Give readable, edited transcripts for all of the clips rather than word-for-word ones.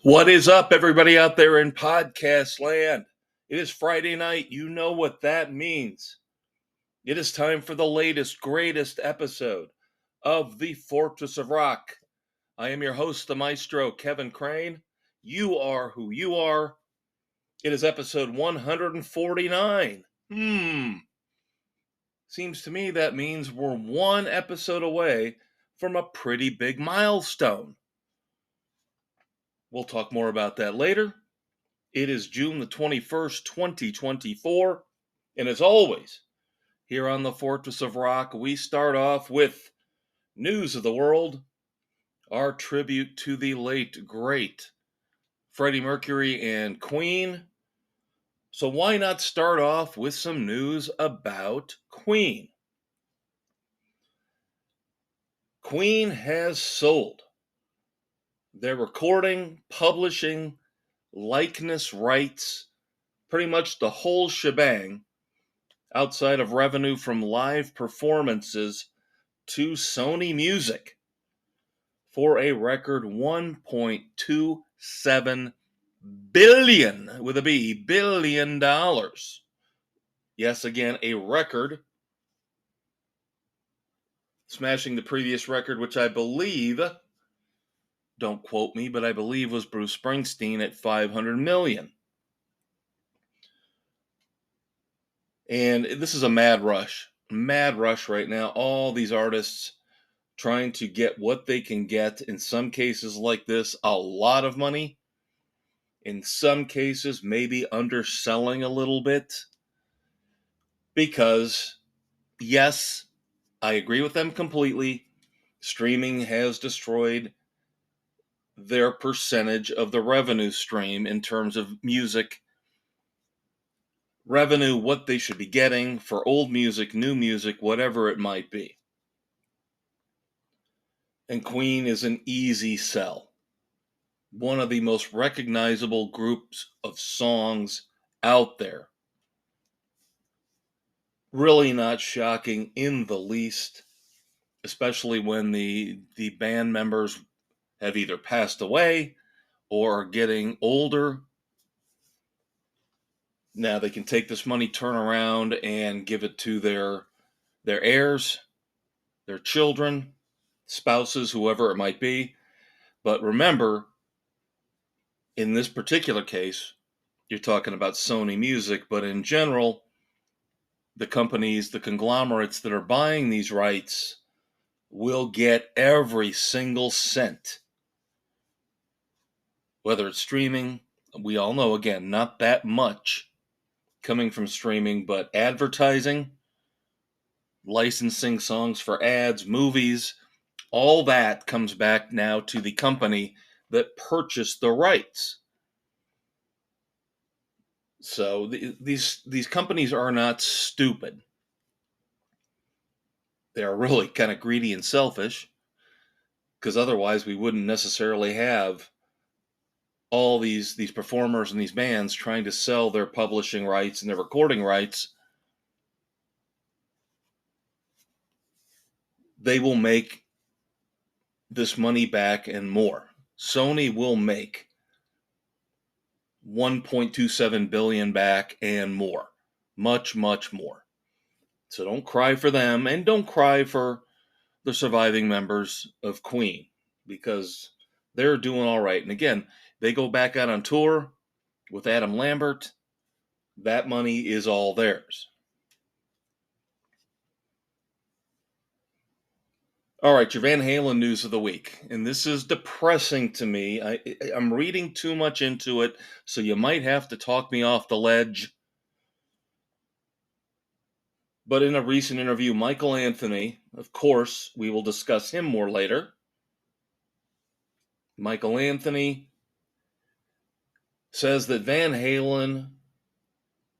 What is up, everybody out there in podcast land? It is Friday night. You know what that means. It is time for the latest, greatest episode of the Fortress of Rock. I am your host, the Maestro, Kevin Crane. You are who you are. It is episode 149. Seems to me that means we're one episode away from a pretty big milestone. We'll talk more about that later. It is June the 21st, 2024. And as always, here on the Fortress of Rock, we start off with news of the world, our tribute to the late, great Freddie Mercury and Queen. So why not start off with some news about Queen? Queen has sold their recording, publishing, likeness rights, pretty much the whole shebang, outside of revenue from live performances, to Sony Music for a record $1.27 billion, with a B, billion dollars. Yes, again, a record, smashing the previous record, which I believe, don't quote me, but I believe was Bruce Springsteen at $500 million. And this is a mad rush right now. All these artists trying to get what they can get. In some cases like this, a lot of money. In some cases, maybe underselling a little bit. Because, yes, I agree with them completely. Streaming has destroyed their percentage of the revenue stream in terms of music revenue, what they should be getting for old music, new music, whatever it might be. And Queen is an easy sell. One of the most recognizable groups of songs out there. Really not shocking in the least, especially when the band members have either passed away or are getting older. Now they can take this money, turn around, and give it to their heirs, their children, spouses, whoever it might be. But remember, in this particular case, you're talking about Sony Music, but in general, the companies, the conglomerates that are buying these rights will get every single cent. Whether it's streaming, we all know, again, not that much coming from streaming, but advertising, licensing songs for ads, movies, all that comes back now to the company that purchased the rights. So these companies are not stupid. They are really kind of greedy and selfish, because otherwise we wouldn't necessarily have all these performers and these bands trying to sell their publishing rights and their recording rights. They will make this money back and more. Sony will make $1.27 billion back and more. Much, much more. So don't cry for them, and don't cry for the surviving members of Queen, because they're doing all right. And again, they go back out on tour with Adam Lambert. That money is all theirs. All right, your Van Halen news of the week. And this is depressing to me. I'm reading too much into it, so you might have to talk me off the ledge. But in a recent interview, Michael Anthony, of course, we will discuss him more later. Michael Anthony says that Van Halen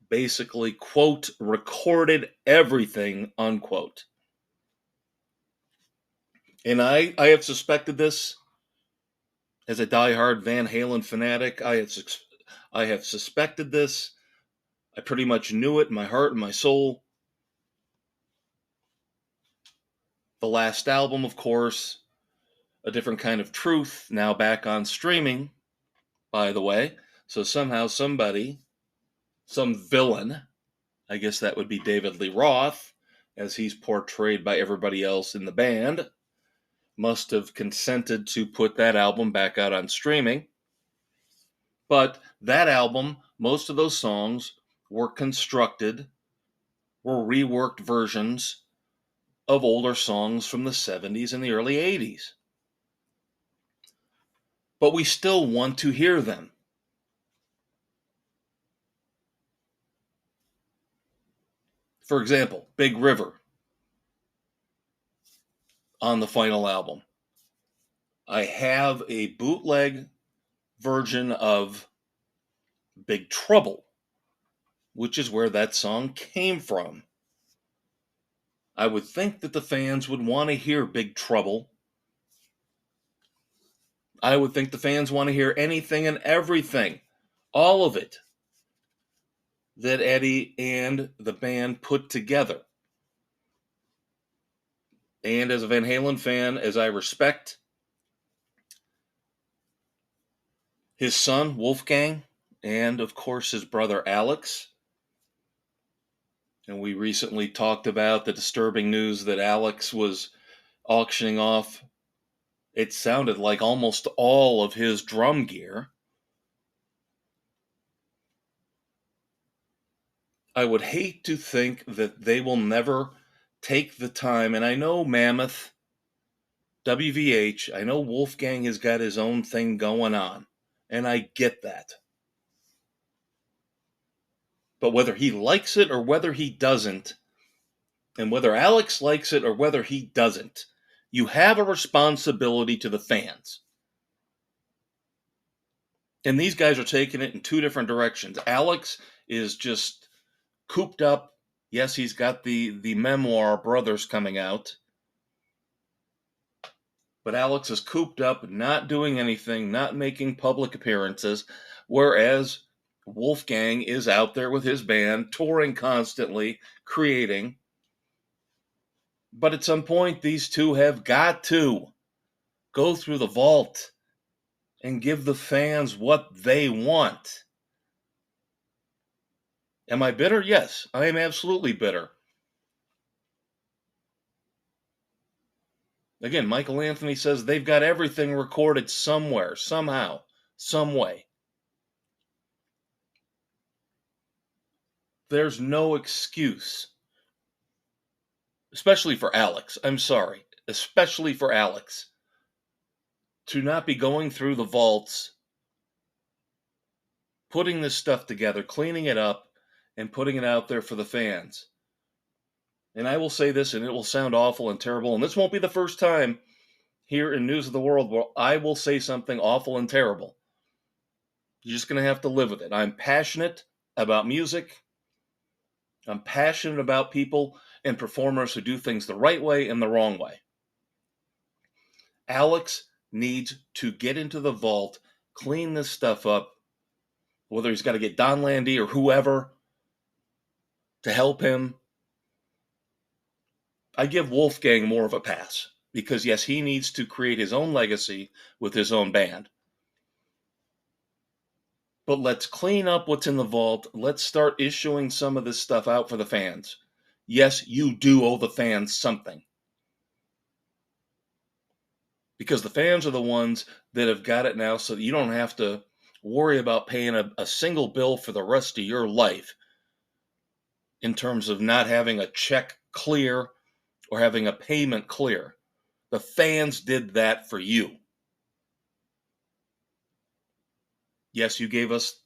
basically, quote, recorded everything, unquote. And I have suspected this as a diehard Van Halen fanatic. I have suspected this. I pretty much knew it in my heart and my soul. The last album, of course, A Different Kind of Truth, now back on streaming. by the way. So somehow somebody, some villain, I guess that would be David Lee Roth, as he's portrayed by everybody else in the band, must have consented to put that album back out on streaming. But that album, most of those songs were reworked versions of older songs from the 70s and the early 80s. But we still want to hear them. For example, Big River on the final album. I have a bootleg version of Big Trouble, which is where that song came from. I would think that the fans would want to hear Big Trouble. I would think the fans want to hear anything and everything, all of it, that Eddie and the band put together. And as a Van Halen fan, as I respect his son, Wolfgang, and of course his brother, Alex, and we recently talked about the disturbing news that Alex was auctioning off, it sounded like almost all of his drum gear. I would hate to think that they will never take the time, and I know Mammoth, WVH, I know Wolfgang has got his own thing going on, and I get that. But whether he likes it or whether he doesn't, and whether Alex likes it or whether he doesn't, you have a responsibility to the fans. And these guys are taking it in two different directions. Alex is just cooped up. Yes, he's got the memoir Brothers coming out. But Alex is cooped up, not doing anything, not making public appearances, whereas Wolfgang is out there with his band, touring constantly, creating. But at some point, these two have got to go through the vault and give the fans what they want. Am I bitter? Yes, I am absolutely bitter. Again, Michael Anthony says they've got everything recorded somewhere, somehow, some way. There's no excuse. Especially for Alex. I'm sorry. Especially for Alex. To not be going through the vaults, putting this stuff together, cleaning it up, and putting it out there for the fans. And I will say this, and it will sound awful and terrible, and this won't be the first time here in News of the World where I will say something awful and terrible. You're just going to have to live with it. I'm passionate about music. I'm passionate about people and performers who do things the right way and the wrong way. Alex needs to get into the vault, clean this stuff up, whether he's got to get Don Landy or whoever to help him. I give Wolfgang more of a pass because, yes, he needs to create his own legacy with his own band. But let's clean up what's in the vault. Let's start issuing some of this stuff out for the fans. Yes, you do owe the fans something. Because the fans are the ones that have got it now so that you don't have to worry about paying a single bill for the rest of your life in terms of not having a check clear or having a payment clear. The fans did that for you. Yes, you gave us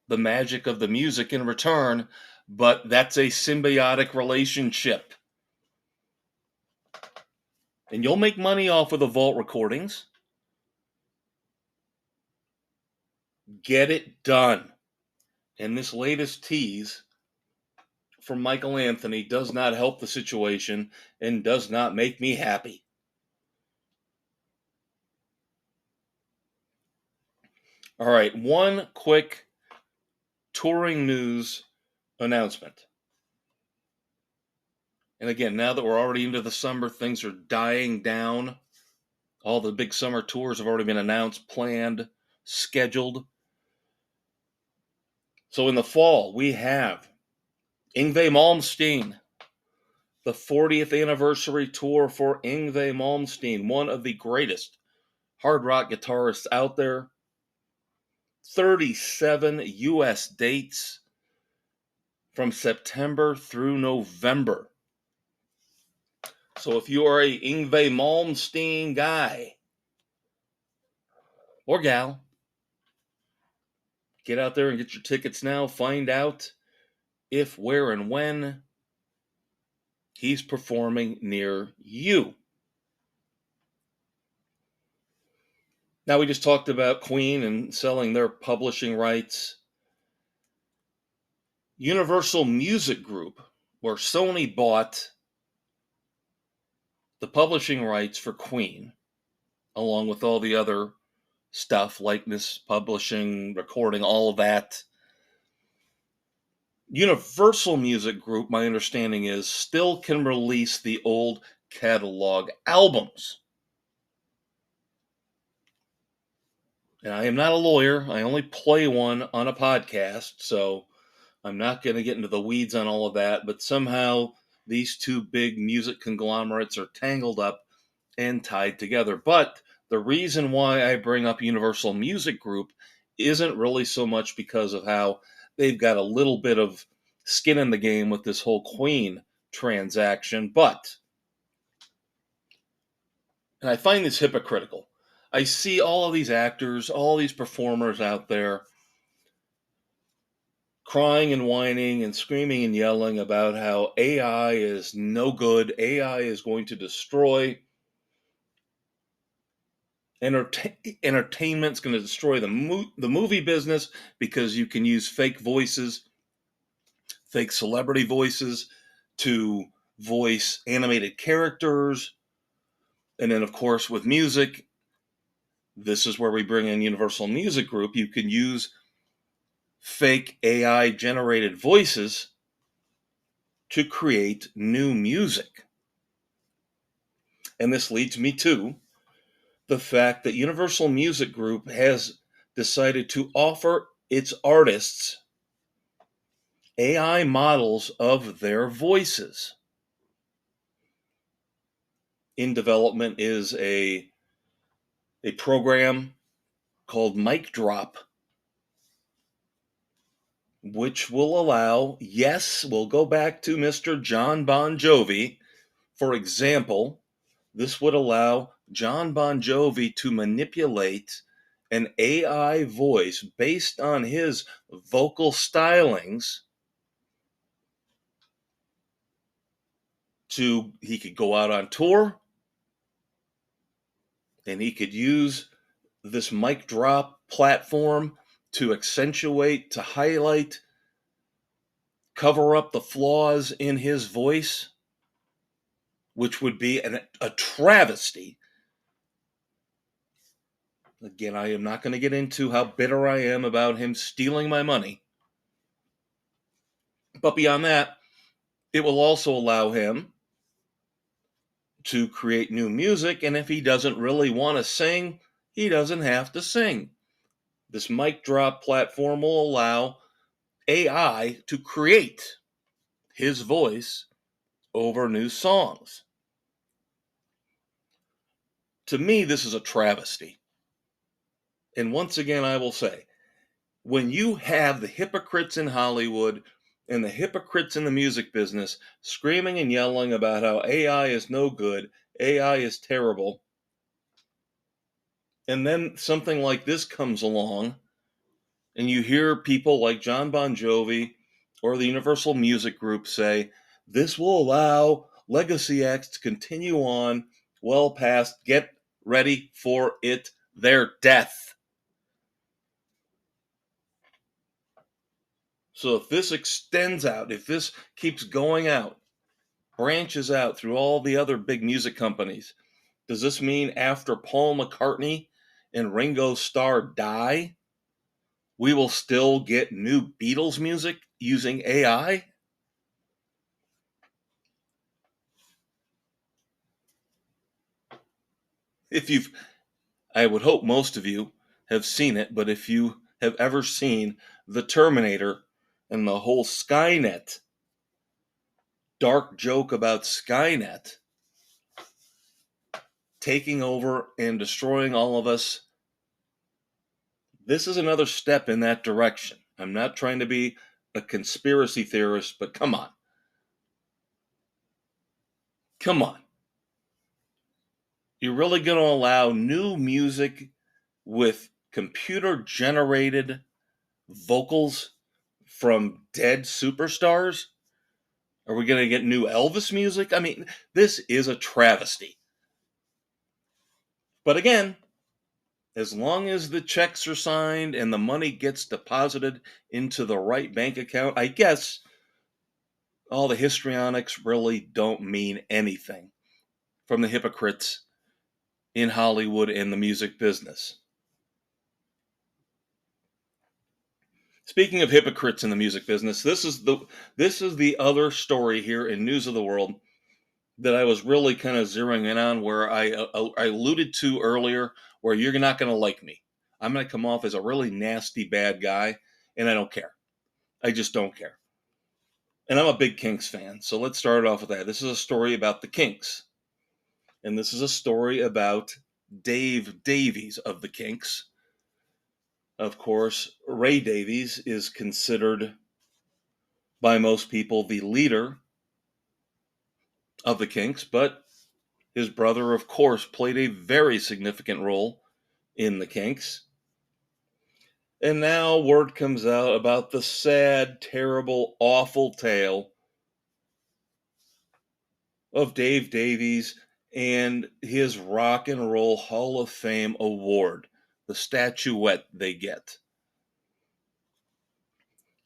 the magic of the music in return, but that's a symbiotic relationship. And you'll make money off of the vault recordings. Get it done. And this latest tease from Michael Anthony does not help the situation and does not make me happy. All right, one quick touring news announcement. And again, now that we're already into the summer, things are dying down. All the big summer tours have already been announced, planned, scheduled. So in the fall, we have Yngwie Malmsteen, the 40th anniversary tour for Yngwie Malmsteen, one of the greatest hard rock guitarists out there. 37 U.S. dates from September through November. So if you are a Yngwie Malmsteen guy or gal, get out there and get your tickets now. Find out if, where, and when he's performing near you. Now, we just talked about Queen and selling their publishing rights. Universal Music Group, where Sony bought the publishing rights for Queen, along with all the other stuff, likeness, publishing, recording, all of that. Universal Music Group, my understanding is, still can release the old catalog albums. And I am not a lawyer. I only play one on a podcast, so I'm not going to get into the weeds on all of that. But somehow these two big music conglomerates are tangled up and tied together. But the reason why I bring up Universal Music Group isn't really so much because of how they've got a little bit of skin in the game with this whole Queen transaction, but, and I find this hypocritical, I see all of these actors, all these performers out there crying and whining and screaming and yelling about how AI is no good, AI is going to destroy entertainment's going to destroy the movie business because you can use fake voices, fake celebrity voices to voice animated characters. And then, of course, with music, this is where we bring in Universal Music Group. You can use fake AI generated voices to create new music. And this leads me to the fact that Universal Music Group has decided to offer its artists AI models of their voices. In development is a program called Mic Drop, which will allow, yes, we'll go back to Mr. John Bon Jovi. For example, this would allow John Bon Jovi to manipulate an AI voice based on his vocal stylings he could go out on tour and he could use this mic drop platform to accentuate, to highlight, cover up the flaws in his voice, which would be a travesty. Again, I am not going to get into how bitter I am about him stealing my money. But beyond that, it will also allow him to create new music, and if he doesn't really want to sing, he doesn't have to sing. This mic drop platform will allow AI to create his voice over new songs. To me, this is a travesty. And once again, I will say, when you have the hypocrites in Hollywood and the hypocrites in the music business screaming and yelling about how AI is no good, AI is terrible, and then something like this comes along, and you hear people like John Bon Jovi or the Universal Music Group say, this will allow legacy acts to continue on well past, get ready for it, their death. So if this extends out, if this keeps going out, branches out through all the other big music companies, does this mean after Paul McCartney and Ringo Starr die, we will still get new Beatles music using AI? I would hope most of you have seen it, but if you have ever seen the Terminator and the whole Skynet dark joke about Skynet taking over and destroying all of us. This is another step in that direction. I'm not trying to be a conspiracy theorist, but come on. Come on. You're really going to allow new music with computer-generated vocals from dead superstars? Are we going to get new Elvis music? I mean, this is a travesty. But again, as long as the checks are signed and the money gets deposited into the right bank account, I guess all the histrionics really don't mean anything from the hypocrites in Hollywood and the music business. Speaking of hypocrites in the music business, this is the other story here in News of the World that I was really kind of zeroing in on, where I alluded to earlier, where you're not going to like me. I'm going to come off as a really nasty bad guy, and I don't care. I just don't care. And I'm a big Kinks fan, so let's start off with that. This is a story about the Kinks, and this is a story about Dave Davies of the Kinks. Of course, Ray Davies is considered by most people the leader of the Kinks, but his brother, of course, played a very significant role in the Kinks. And now word comes out about the sad, terrible, awful tale of Dave Davies and his Rock and Roll Hall of Fame award, the statuette they get.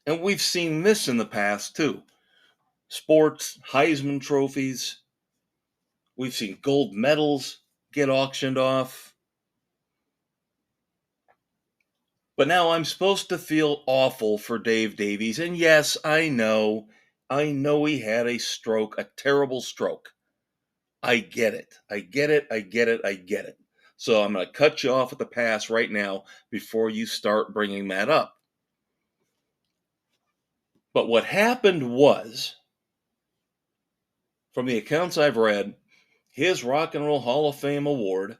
And we've seen this in the past too. Sports, Heisman trophies. We've seen gold medals get auctioned off. But now I'm supposed to feel awful for Dave Davies. And yes, I know he had a stroke, a terrible stroke. I get it. So I'm going to cut you off at the pass right now before you start bringing that up. But what happened was, from the accounts I've read, his Rock and Roll Hall of Fame award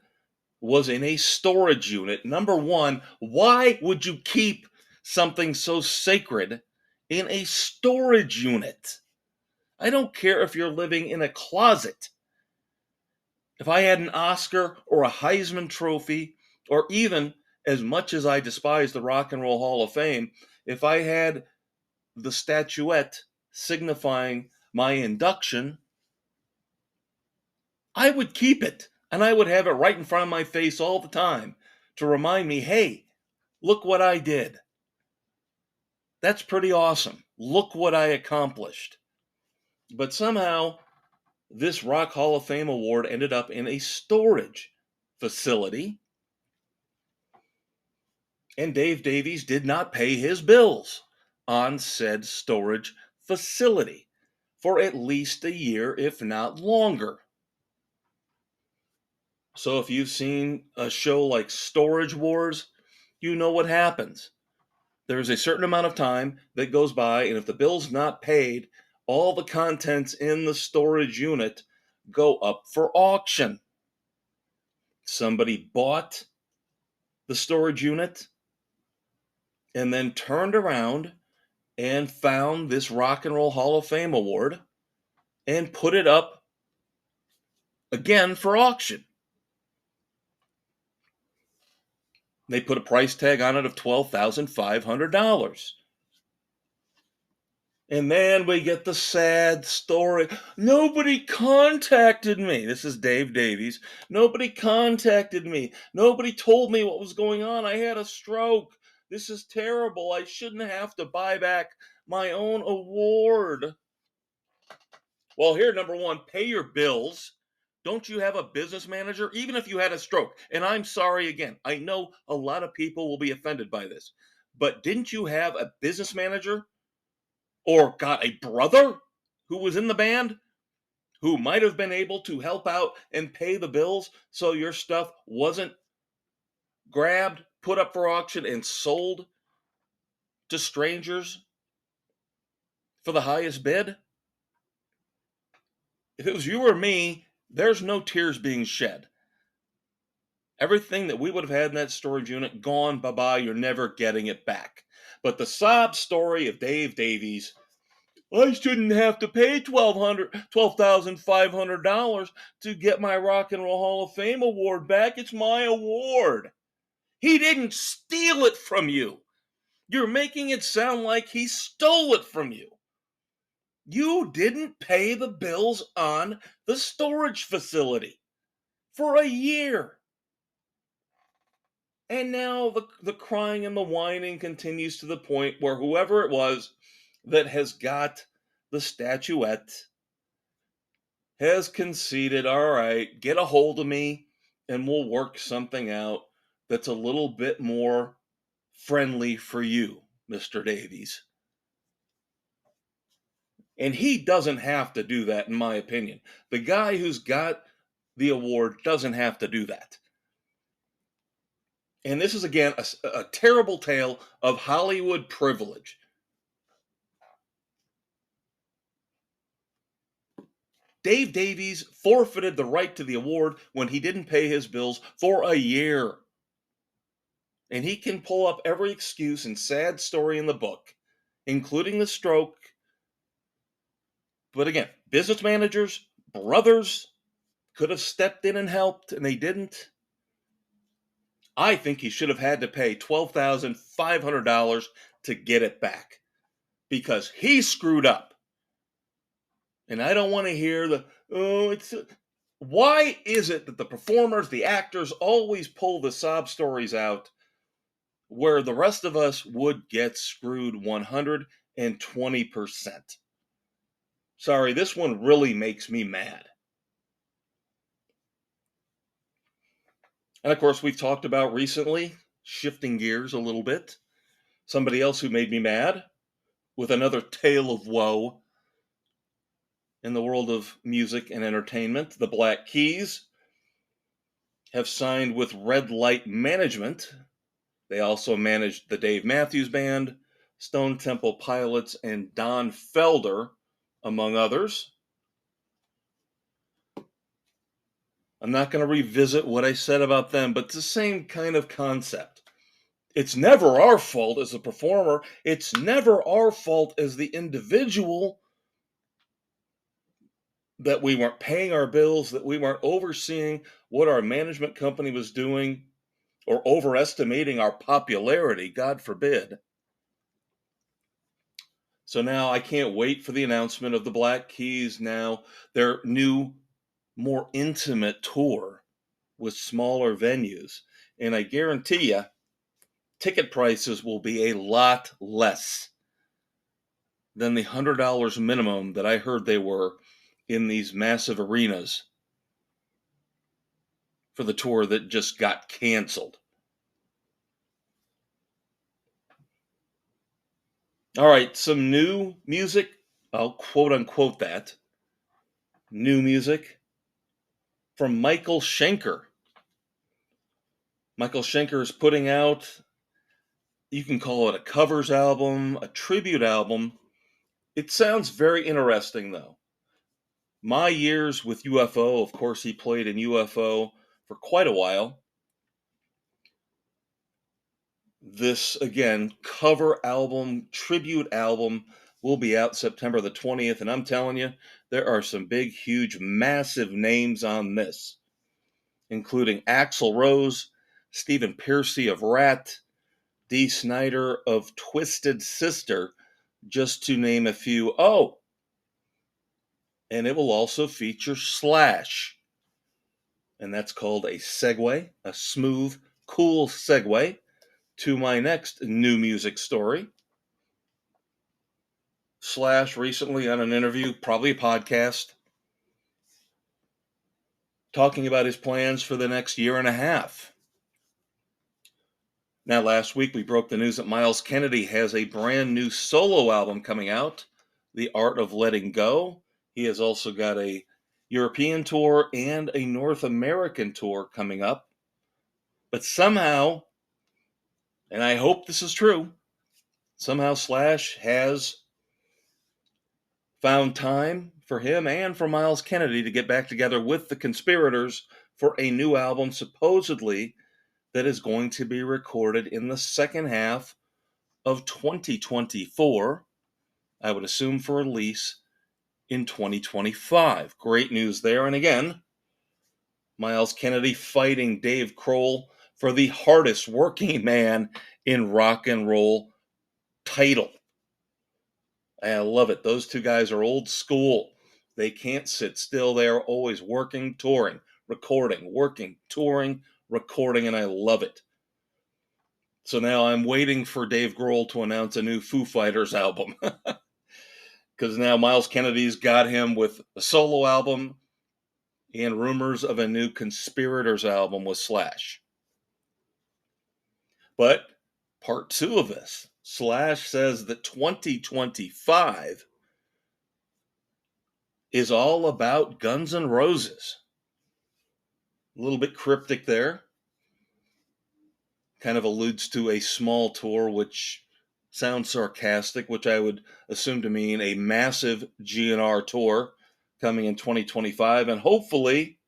was in a storage unit. Number one, why would you keep something so sacred in a storage unit? I don't care if you're living in a closet. If I had an Oscar or a Heisman trophy, or even, as much as I despise the Rock and Roll Hall of Fame, if I had the statuette signifying my induction, I would keep it, and I would have it right in front of my face all the time to remind me, hey, look what I did. That's pretty awesome. Look what I accomplished. But somehow, this Rock Hall of Fame award ended up in a storage facility, and Dave Davies did not pay his bills on said storage facility for at least a year, if not longer. So if you've seen a show like Storage Wars, you know what happens. There's a certain amount of time that goes by, and if the bill's not paid, all the contents in the storage unit go up for auction. Somebody bought the storage unit and then turned around and found this Rock and Roll Hall of Fame award and put it up again for auction. They put a price tag on it of $12,500. And then we get the sad story. Nobody contacted me. This is Dave Davies. Nobody contacted me. Nobody told me what was going on. I had a stroke. This is terrible. I shouldn't have to buy back my own award. Well, here, number one, pay your bills. Don't you have a business manager? Even if you had a stroke. And I'm sorry again. I know a lot of people will be offended by this. But didn't you have a business manager? Or got a brother who was in the band who might have been able to help out and pay the bills so your stuff wasn't grabbed, put up for auction, and sold to strangers for the highest bid? If it was you or me, there's no tears being shed. Everything that we would have had in that storage unit, gone, bye-bye, you're never getting it back. But the sob story of Dave Davies, I shouldn't have to pay $12,500 to get my Rock and Roll Hall of Fame award back. It's my award. He didn't steal it from you. You're making it sound like he stole it from you. You didn't pay the bills on the storage facility for a year. And now the crying and the whining continues to the point where whoever it was that has got the statuette has conceded, all right, get a hold of me and we'll work something out that's a little bit more friendly for you, Mr. Davies. And he doesn't have to do that, in my opinion. The guy who's got the award doesn't have to do that. And this is, again, a terrible tale of Hollywood privilege. Dave Davies forfeited the right to the award when he didn't pay his bills for a year. And he can pull up every excuse and sad story in the book, including the stroke. But again, business managers, brothers could have stepped in and helped, and they didn't. I think he should have had to pay $12,500 to get it back because he screwed up. And I don't want to hear why is it that the performers, the actors always pull the sob stories out where the rest of us would get screwed 120%? Sorry, this one really makes me mad. And of course, we've talked about recently, shifting gears a little bit, somebody else who made me mad with another tale of woe in the world of music and entertainment. The Black Keys have signed with Red Light Management. They also managed the Dave Matthews Band, Stone Temple Pilots, and Don Felder, among others. I'm not going to revisit what I said about them, but it's the same kind of concept. It's never our fault as a performer. It's never our fault as the individual that we weren't paying our bills, that we weren't overseeing what our management company was doing, or overestimating our popularity, God forbid. So now I can't wait for the announcement of the Black Keys now, their new, more intimate tour with smaller venues. And I guarantee you, ticket prices will be a lot less than the $100 minimum that I heard they were in these massive arenas for the tour that just got canceled. All right, some new music. I'll quote unquote that. New music from Michael Schenker. Michael Schenker is putting out, you can call it a covers album, a tribute album. It sounds very interesting, though. My years with UFO, of course, he played in UFO for quite a while. This, again, cover album, tribute album, will be out September the 20th. And I'm telling you, there are some big, huge, massive names on this, including Axl Rose, Stephen Pearcy of Rat, Dee Snider of Twisted Sister, just to name a few. Oh, and it will also feature Slash. And that's called a segue, a smooth, cool segue to my next new music story. Slash recently on an interview, probably a podcast, talking about his plans for the next year and a half. Now, last week we broke the news that Miles Kennedy has a brand new solo album coming out, The Art of Letting Go. He has also got a European tour and a North American tour coming up. But somehow, and I hope this is true, somehow Slash has found time for him and for Miles Kennedy to get back together with the Conspirators for a new album, supposedly, that is going to be recorded in the second half of 2024. I would assume for release in 2025. Great news there. And again, Miles Kennedy fighting Dave Grohl for the hardest working man in rock and roll title. I love it. Those two guys are old school. They can't sit still. They are always working, touring, recording, working, touring, recording, and I love it. So now I'm waiting for Dave Grohl to announce a new Foo Fighters album. Because now Miles Kennedy's got him with a solo album and rumors of a new Conspirators album with Slash. But part 2 of this, Slash says that 2025 is all about Guns N' Roses. A little bit cryptic there. Kind of alludes to a small tour, which sounds sarcastic, which I would assume to mean a massive GNR tour coming in 2025. And hopefully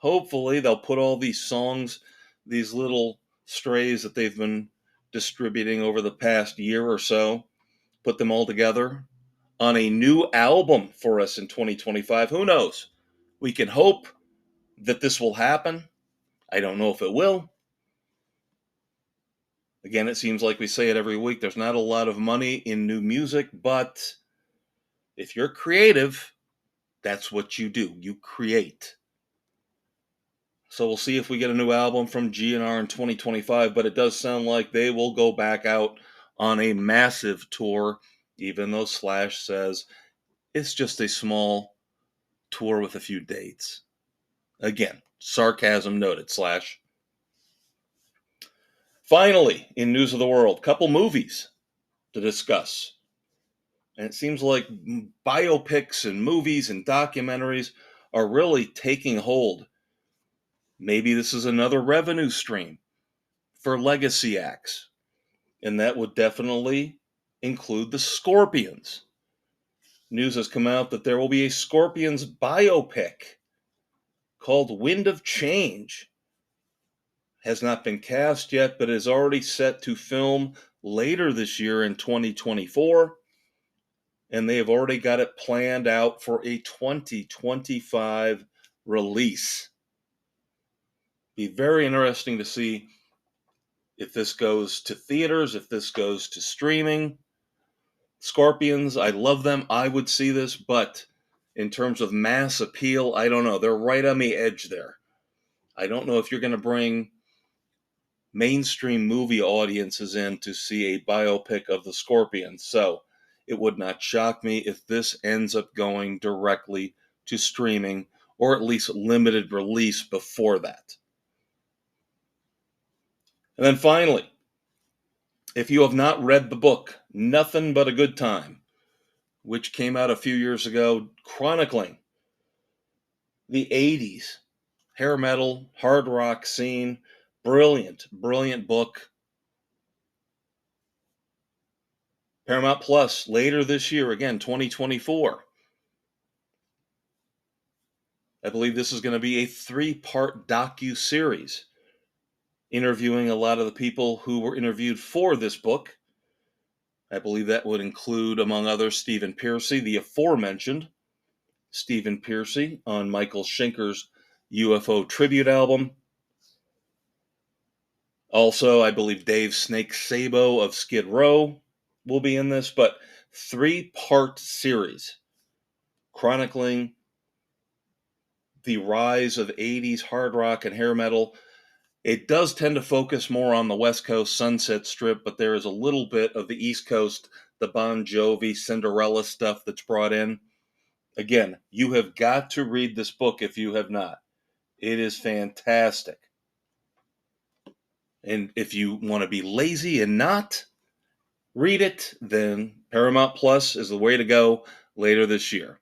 they'll put all these songs, these little strays that they've been distributing over the past year or so, put them all together on a new album for us in 2025. Who knows? We can hope that this will happen. I don't know if it will. Again, it seems like we say it every week. There's not a lot of money in new music, but if you're creative, that's what you do. You create. So we'll see if we get a new album from GNR in 2025, but it does sound like they will go back out on a massive tour, even though Slash says it's just a small tour with a few dates. Again, sarcasm noted, Slash. Finally, in news of the world, couple movies to discuss. And it seems like biopics and movies and documentaries are really taking hold. Maybe this is another revenue stream for legacy acts. And that would definitely include the Scorpions. News has come out that there will be a Scorpions biopic called Wind of Change. Has not been cast yet, but is already set to film later this year in 2024. And they have already got it planned out for a 2025 release. Be very interesting to see if this goes to theaters, if this goes to streaming. Scorpions, I love them. I would see this, but in terms of mass appeal, I don't know. They're right on the edge there. I don't know if you're going to bring mainstream movie audiences in to see a biopic of the Scorpions. So it would not shock me if this ends up going directly to streaming or at least limited release before that. And then finally, if you have not read the book, Nothing But a Good Time, which came out a few years ago, chronicling the 80s hair metal, hard rock scene, brilliant book. Paramount Plus later this year, again, 2024. I believe this is going to be a 3-part docu-series interviewing a lot of the people who were interviewed for this book. I believe that would include, among others, Stephen Pearcy, the aforementioned Stephen Pearcy on Michael Schenker's UFO tribute album. Also, I believe Dave Snake Sabo of Skid Row will be in this, but 3-part series chronicling the rise of 80s hard rock and hair metal. It does tend to focus more on the West Coast Sunset Strip, but there is a little bit of the East Coast, the Bon Jovi, Cinderella stuff that's brought in. Again, you have got to read this book if you have not. It is fantastic. And if you want to be lazy and not read it, then Paramount Plus is the way to go later this year.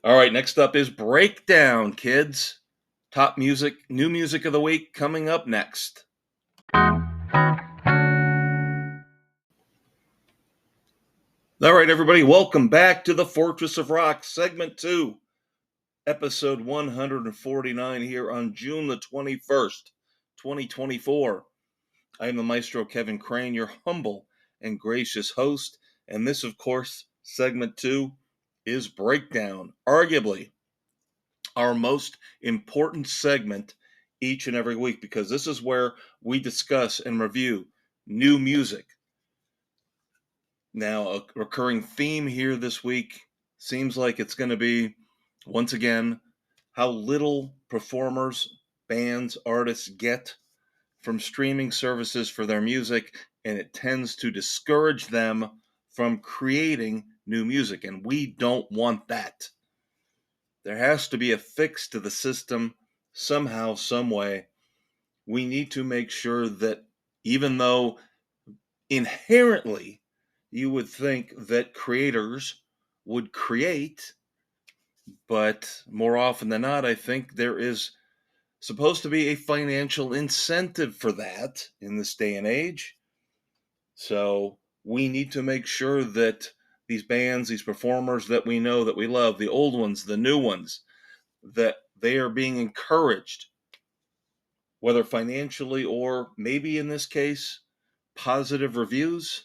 All right, next up is Breakdown, kids. Top music, new music of the week coming up next. All right, everybody, welcome back to the Fortress of Rock, Segment 2, Episode 149 here on June the 21st, 2024. I am the Maestro Kevin Crane, your humble and gracious host, and this, of course, Segment 2 is Breakdown, arguably our most important segment each and every week, because this is where we discuss and review new music. Now, a recurring theme here this week seems like it's going to be, once again, how little performers, bands, artists get from streaming services for their music, and it tends to discourage them from creating new music, and we don't want that. There has to be a fix to the system somehow, some way. We need to make sure that even though inherently you would think that creators would create, but more often than not, I think there is supposed to be a financial incentive for that in this day and age. So we need to make sure that these bands, these performers that we know, that we love, the old ones, the new ones, that they are being encouraged, whether financially or maybe in this case, positive reviews,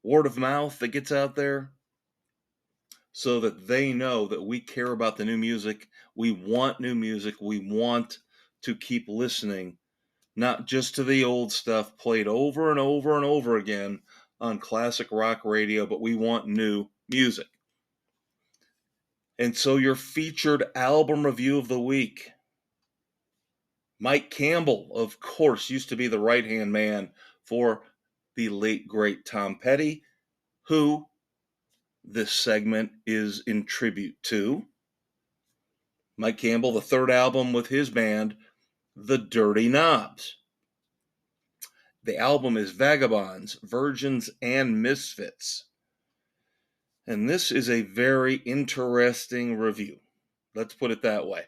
word of mouth that gets out there, so that they know that we care about the new music. We want new music. We want to keep listening, not just to the old stuff played over and over and over again on classic rock radio, but we want new music. And so your featured album review of the week, Mike Campbell, of course, used to be the right-hand man for the late, great Tom Petty, who this segment is in tribute to. Mike Campbell, the third album with his band, The Dirty Knobs. The album is Vagabonds, Virgins, and Misfits. And this is a very interesting review. Let's put it that way.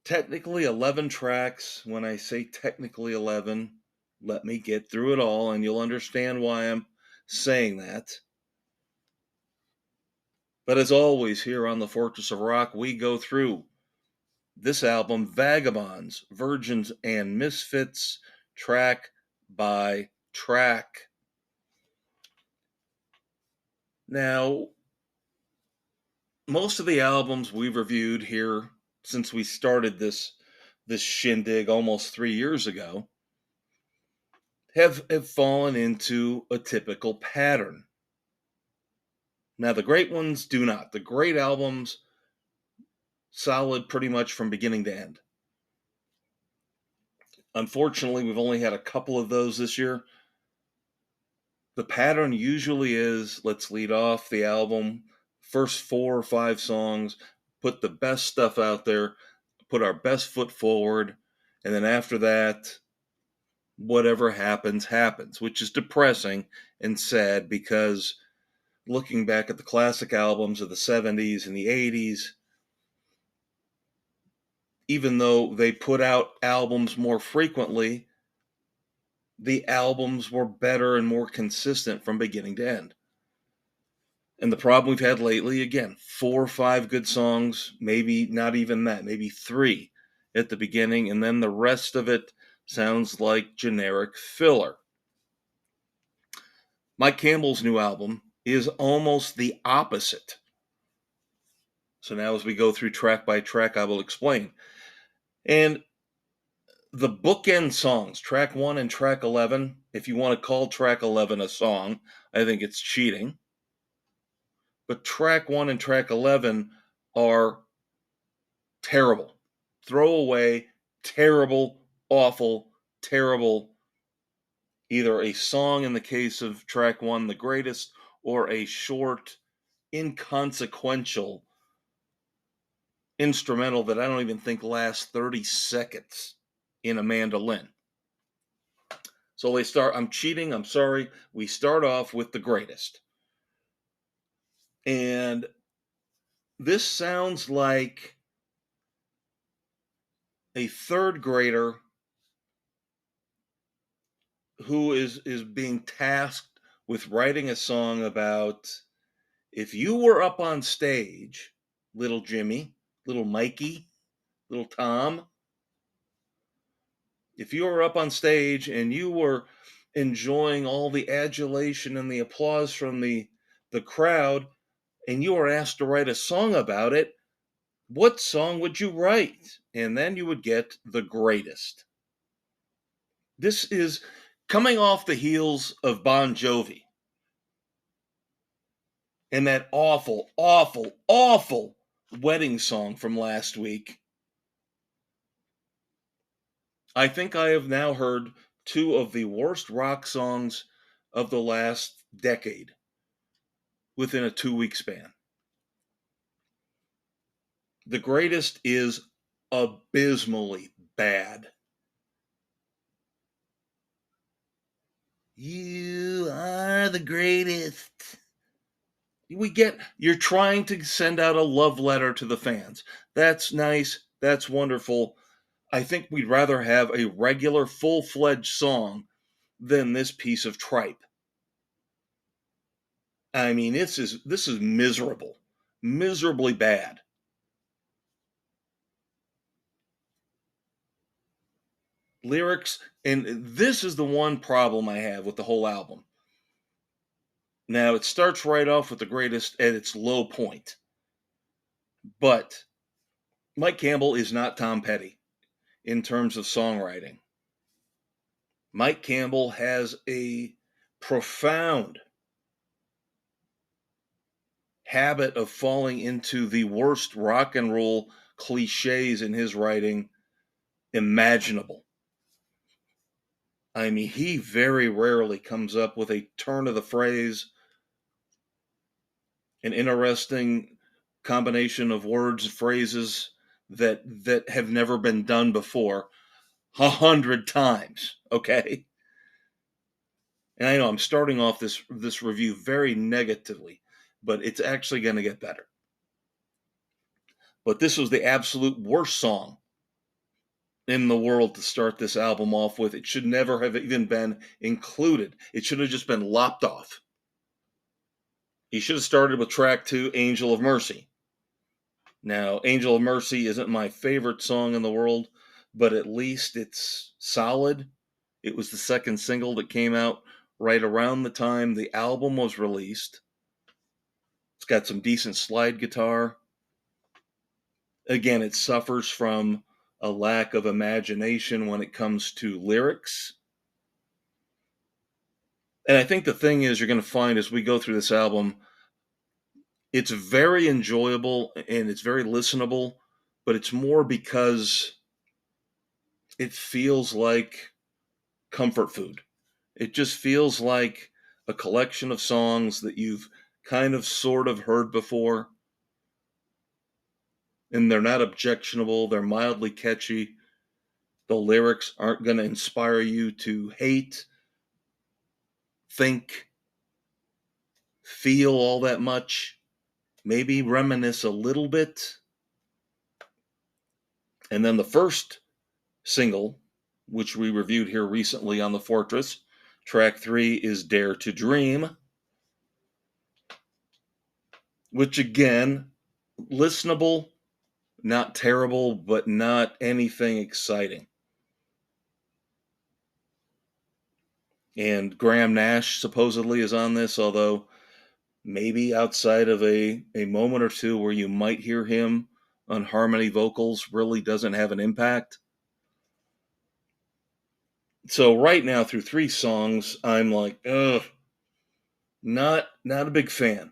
Technically 11 tracks. When I say technically 11, let me get through it all and you'll understand why I'm saying that. But as always, here on the Fortress of Rock, we go through this album, Vagabonds, Virgins, and Misfits, track by track. Now, most of the albums we've reviewed here since we started this shindig almost 3 years ago have fallen into a typical pattern. Now, the great ones do not. The great albums, solid pretty much from beginning to end. Unfortunately, we've only had a couple of those this year. The pattern usually is, let's lead off the album, first 4 or 5 songs, put the best stuff out there, put our best foot forward, and then after that, whatever happens, happens, which is depressing and sad because looking back at the classic albums of the 70s and the 80s, even though they put out albums more frequently, the albums were better and more consistent from beginning to end. And the problem we've had lately, again, 4 or 5 good songs, maybe not even that, maybe 3 at the beginning, and then the rest of it sounds like generic filler. Mike Campbell's new album is almost the opposite. So now as we go through track by track, I will explain. And the bookend songs, track 1 and track 11, if you want to call track 11 a song, I think it's cheating. But track 1 and track 11 are terrible. Throwaway, terrible, awful, terrible. Either a song in the case of track 1, the greatest, or a short, inconsequential instrumental that I don't even think lasts 30 seconds in a mandolin. So they start, I'm cheating, I'm sorry. We start off with the greatest. And this sounds like a third grader who is being tasked with writing a song about if you were up on stage, little Jimmy, little Mikey, little Tom, if you were up on stage and you were enjoying all the adulation and the applause from the crowd, and you were asked to write a song about it, what song would you write? And then you would get the greatest. This is coming off the heels of Bon Jovi and that awful, awful, awful wedding song from last week. I think I have now heard two of the worst rock songs of the last decade within a 2-week span. The greatest is abysmally bad. You are the greatest. You're trying to send out a love letter to the fans. That's nice. That's wonderful. I think we'd rather have a regular, full-fledged song than this piece of tripe. I mean, this is miserable, miserably bad. Lyrics, and this is the one problem I have with the whole album. Now, it starts right off with the greatest at its low point, but Mike Campbell is not Tom Petty in terms of songwriting. Mike Campbell has a profound habit of falling into the worst rock and roll cliches in his writing imaginable. I mean, he very rarely comes up with a turn of the phrase, an interesting combination of words and phrases that have never been done before 100 times, okay? And I know I'm starting off this review very negatively, but it's actually going to get better. But this was the absolute worst song in the world to start this album off with. It should never have even been included. It should have just been lopped off. He should have started with track 2, Angel of Mercy. Now, Angel of Mercy isn't my favorite song in the world, but at least it's solid. It was the second single that came out right around the time the album was released. It's got some decent slide guitar. Again, it suffers from a lack of imagination when it comes to lyrics. And I think the thing is, you're going to find as we go through this album, it's very enjoyable and it's very listenable, but it's more because it feels like comfort food. It just feels like a collection of songs that you've kind of sort of heard before. And they're not objectionable, they're mildly catchy. The lyrics aren't going to inspire you to hate, think, feel all that much. Maybe reminisce a little bit. And then the first single, which we reviewed here recently on The Fortress, track 3 is Dare to Dream, which again, listenable, not terrible, but not anything exciting. And Graham Nash supposedly is on this, although maybe outside of a moment or two where you might hear him on harmony vocals really doesn't have an impact. So right now through 3 songs, I'm like, ugh, not a big fan.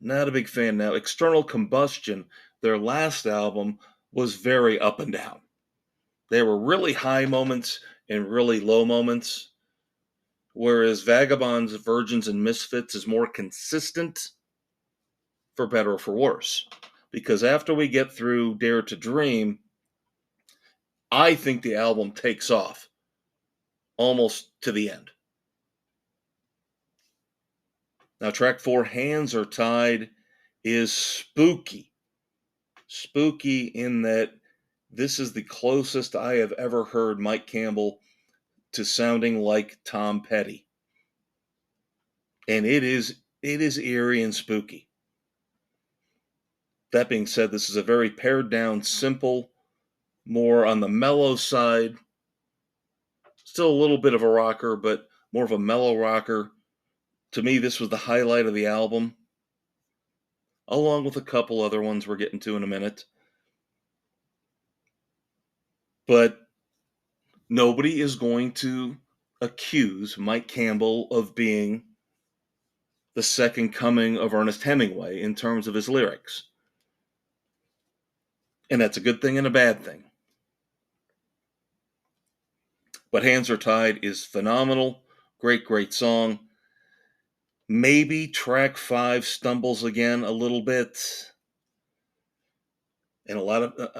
Not a big fan. Now, External Combustion, their last album, was very up and down. There were really high moments and really low moments, whereas Vagabonds, Virgins, and Misfits is more consistent, for better or for worse. Because after we get through Dare to Dream, I think the album takes off almost to the end. Now, track 4, Hands Are Tied, is spooky. Spooky in that this is the closest I have ever heard Mike Campbell to sounding like Tom Petty. and it is eerie and spooky. That being said, this is a very pared down, simple, more on the mellow side. Still a little bit of a rocker, but more of a mellow rocker. To me, this was the highlight of the album, along with a couple other ones we're getting to in a minute. But nobody is going to accuse Mike Campbell of being the second coming of Ernest Hemingway in terms of his lyrics. And that's a good thing and a bad thing. But Hands Are Tied is phenomenal. Great, great song. Maybe track 5 stumbles again a little bit. And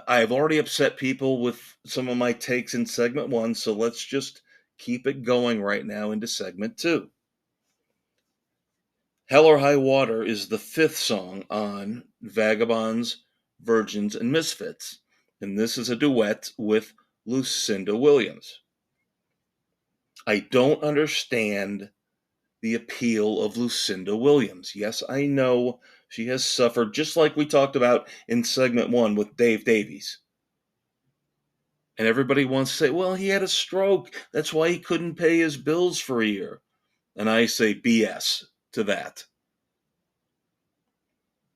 I've already upset people with some of my takes in segment 1, so let's just keep it going right now into segment 2. Hell or High Water is the 5th song on Vagabonds, Virgins, and Misfits. And this is a duet with Lucinda Williams. I don't understand the appeal of Lucinda Williams. Yes, I know she has suffered, just like we talked about in segment 1 with Dave Davies. And everybody wants to say, well, he had a stroke. That's why he couldn't pay his bills for a year. And I say BS to that.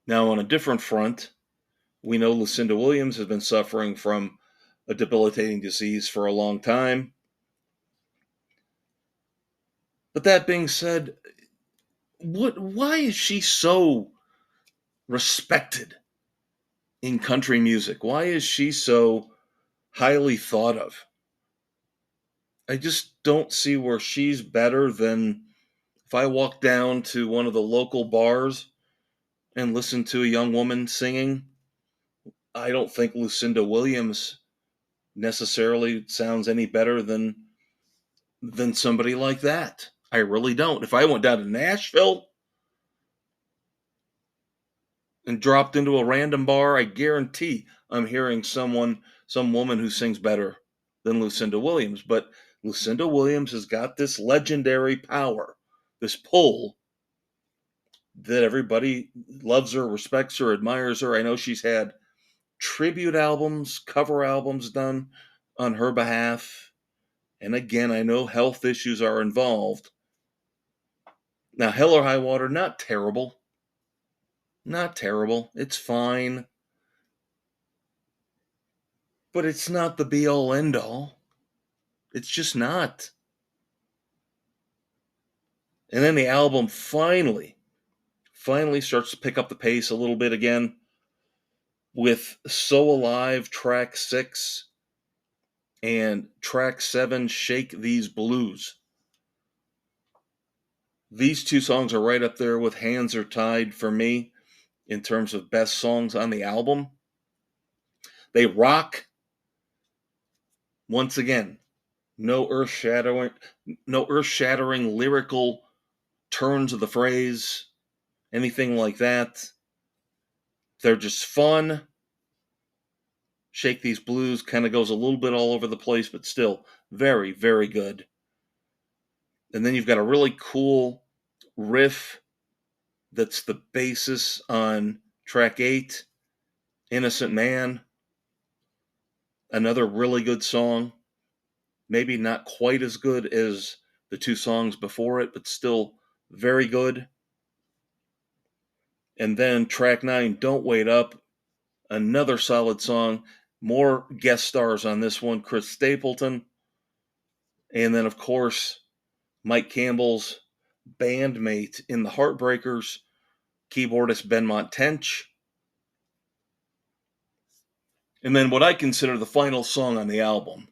Now, on a different front, we know Lucinda Williams has been suffering from a debilitating disease for a long time. But that being said, why is she so respected in country music? Why is she so highly thought of? I just don't see where she's better than if I walk down to one of the local bars and listen to a young woman singing. I don't think Lucinda Williams necessarily sounds any better than somebody like that. I really don't. If I went down to Nashville and dropped into a random bar, I guarantee I'm hearing some woman who sings better than Lucinda Williams. But Lucinda Williams has got this legendary power, this pull that everybody loves her, respects her, admires her. I know she's had tribute albums, cover albums done on her behalf. And again, I know health issues are involved. Now, Hell or High Water, not terrible. Not terrible. It's fine. But it's not the be all end all. It's just not. And then the album finally starts to pick up the pace a little bit again with So Alive, track 6, and track 7, Shake These Blues. These two songs are right up there with Hands Are Tied for me in terms of best songs on the album. They rock. Once again, no earth-shattering lyrical turns of the phrase, anything like that. They're just fun. Shake These Blues kind of goes a little bit all over the place, but still very, very good. And then you've got a really cool riff that's the basis on track 8, Innocent Man. Another really good song. Maybe not quite as good as the two songs before it, but still very good. And then track 9, Don't Wait Up. Another solid song. More guest stars on this one, Chris Stapleton. And then, of course, Mike Campbell's bandmate in the Heartbreakers, keyboardist Benmont Tench. And then what I consider the final song on the album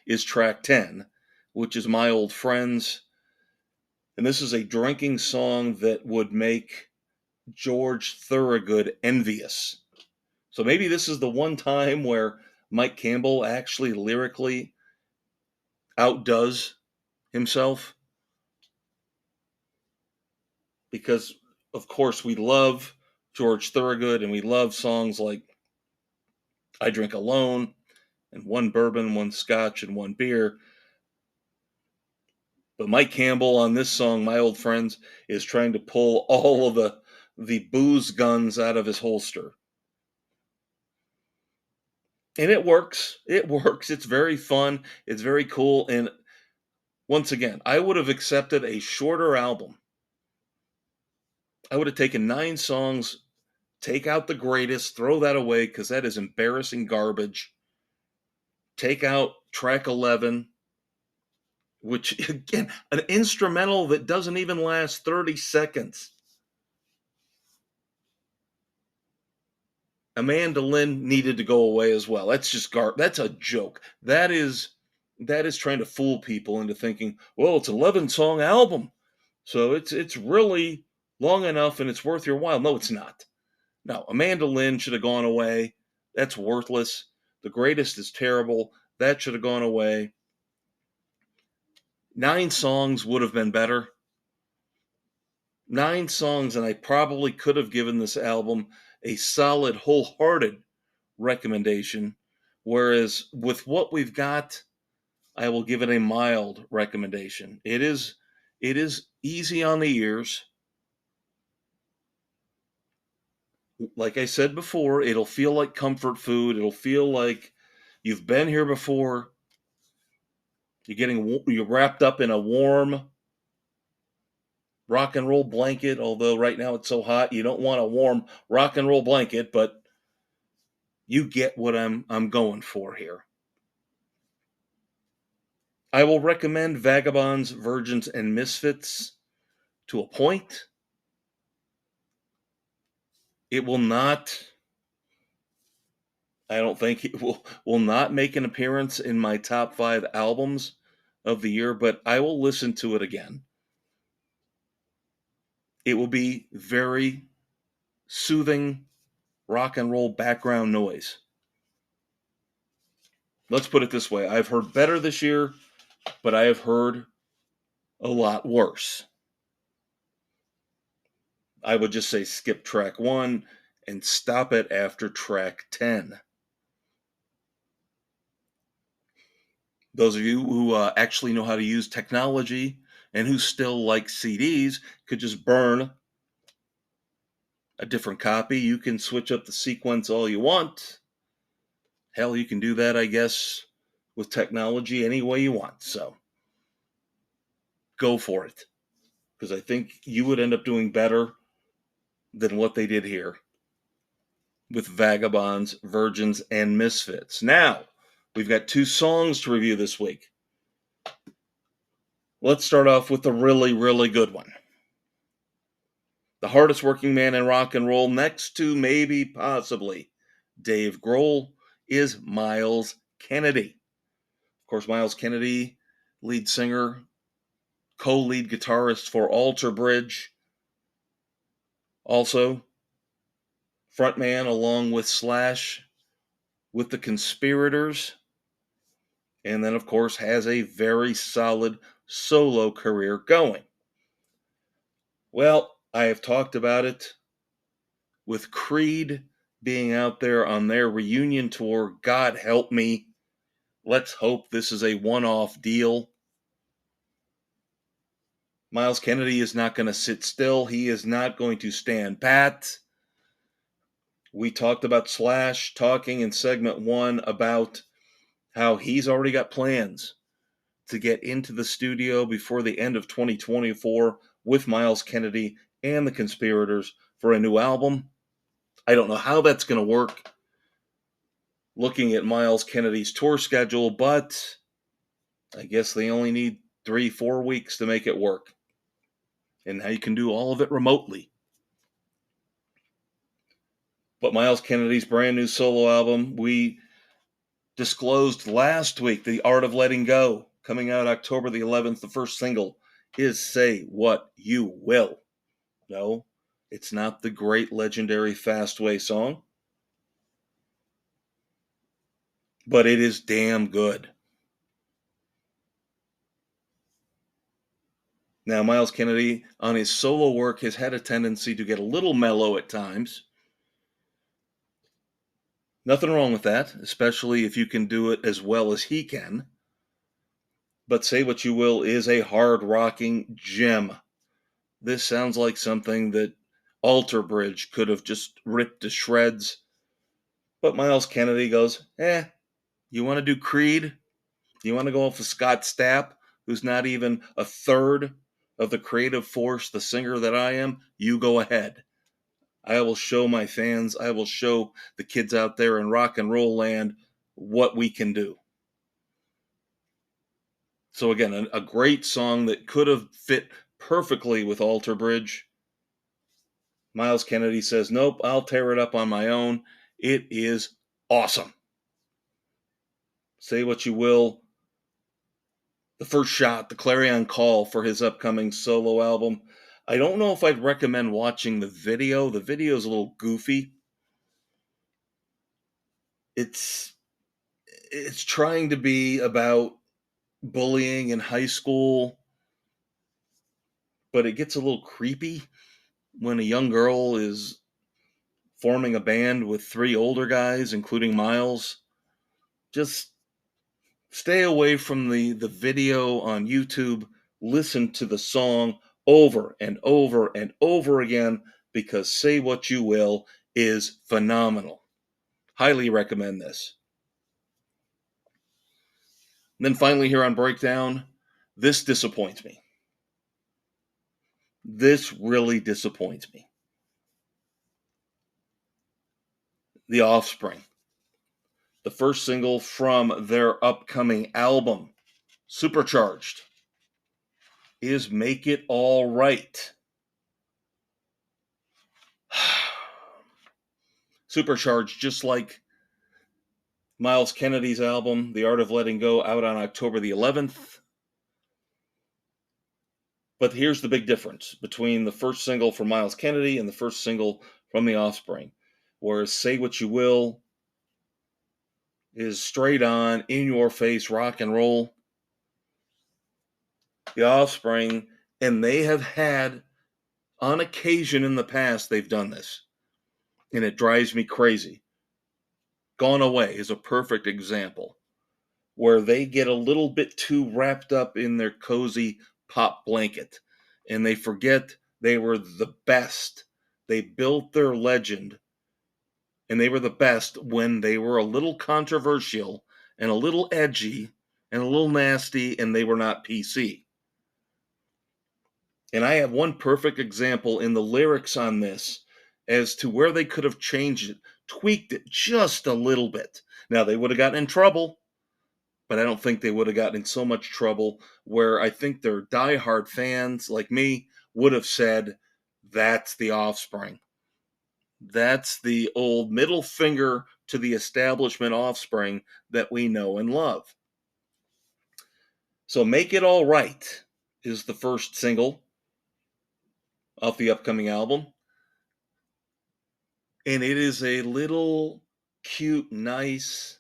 is track 10, which is My Old Friends. And this is a drinking song that would make George Thorogood envious. So maybe this is the one time where Mike Campbell actually lyrically outdoes himself. Because, of course, we love George Thorogood and we love songs like I Drink Alone and One Bourbon, One Scotch, and One Beer. But Mike Campbell on this song, My Old Friends, is trying to pull all of the booze guns out of his holster. And it works. It works. It's very fun. It's very cool. And once again, I would have accepted a shorter album. I would have taken 9 songs, take out the greatest, throw that away because that is embarrassing garbage. Take out track 11, which, again, an instrumental that doesn't even last 30 seconds. Amanda Lynn needed to go away as well. That's just that's a joke. That is trying to fool people into thinking, well, it's an 11-song album. So it's really long enough and it's worth your while. No, it's not. No, Amanda Lynn should have gone away. That's worthless. The greatest is terrible. That should have gone away. 9 songs would have been better. 9 songs, and I probably could have given this album a solid, wholehearted recommendation. Whereas with what we've got, I will give it a mild recommendation. It is easy on the ears. Like I said before, it'll feel like comfort food. It'll feel like you've been here before. You're wrapped up in a warm rock and roll blanket, although right now it's so hot you don't want a warm rock and roll blanket, but you get what I'm going for here. I will recommend Vagabonds, Virgins, and Misfits to a point. It will not, I don't think it will not make an appearance in my top 5 albums of the year, but I will listen to it again. It will be very soothing rock and roll background noise. Let's put it this way. I've heard better this year, but I have heard a lot worse. I would just say skip track 1 and stop it after track 10. Those of you who actually know how to use technology and who still like CDs could just burn a different copy. You can switch up the sequence all you want. Hell, you can do that, I guess, with technology any way you want. So go for it. Because I think you would end up doing better than what they did here with Vagabonds, Virgins, and Misfits. Now, we've got 2 songs to review this week. Let's start off with the really, really good one. The hardest working man in rock and roll, next to maybe, possibly, Dave Grohl, is Myles Kennedy. Of course, Myles Kennedy, lead singer, co-lead guitarist for Alter Bridge. Also, frontman along with Slash with the Conspirators. And then, of course, has a very solid solo career going. Well, I have talked about it with Creed being out there on their reunion tour. God help me. Let's hope this is a one-off deal. Myles Kennedy is not going to sit still. He is not going to stand pat. We talked about Slash talking in segment 1 about how he's already got plans to get into the studio before the end of 2024 with Myles Kennedy and the Conspirators for a new album. I don't know how that's going to work looking at Myles Kennedy's tour schedule, but I guess they only need 3-4 weeks to make it work. And now you can do all of it remotely. But Myles Kennedy's brand new solo album, we disclosed last week, The Art of Letting Go, coming out October the 11th. The first single is Say What You Will. No, it's not the great legendary Fastway song, but it is damn good. Now, Myles Kennedy, on his solo work, has had a tendency to get a little mellow at times. Nothing wrong with that, especially if you can do it as well as he can. But Say What You Will is a hard-rocking gem. This sounds like something that Alter Bridge could have just ripped to shreds. But Miles Kennedy goes, you want to do Creed? You want to go off of Scott Stapp, who's not even a third of the creative force, the singer that I am? You go ahead. I will show my fans, I will show the kids out there in rock and roll land what we can do. So again, a great song that could have fit perfectly with Alter Bridge. Miles Kennedy says, nope, I'll tear it up on my own. It is awesome. Say What You Will. The first shot, the clarion call for his upcoming solo album. I don't know if I'd recommend watching the video. The video is a little goofy. It's trying to be about bullying in high school, but it gets a little creepy when a young girl is forming a band with three older guys, including Miles. Just stay away from the video on YouTube. Listen to the song over and over and over again, because Say What You Will is phenomenal. Highly recommend this. And then finally here on Breakdown, this disappoints me. This really disappoints me. The Offspring. The first single from their upcoming album, Supercharged, is Make It All Right. Supercharged, just like Miles Kennedy's album, The Art of Letting Go, out on October the 11th. But here's the big difference between the first single from Miles Kennedy and the first single from The Offspring. Whereas Say What You Will is straight on, in your face rock and roll. The Offspring, and they have had, on occasion in the past, they've done this. And it drives me crazy. Gone Away is a perfect example, where they get a little bit too wrapped up in their cozy pop blanket, and they forget they were the best. They built their legend, and they were the best when they were a little controversial and a little edgy and a little nasty, and they were not PC. And I have one perfect example in the lyrics on this as to where they could have changed it, tweaked it just a little bit. Now, they would have gotten in trouble, but I don't think they would have gotten in so much trouble where I think their diehard fans like me would have said, that's the Offspring. That's the old middle finger to the establishment Offspring that we know and love. So Make It All Right is the first single off the upcoming album. And it is a little cute, nice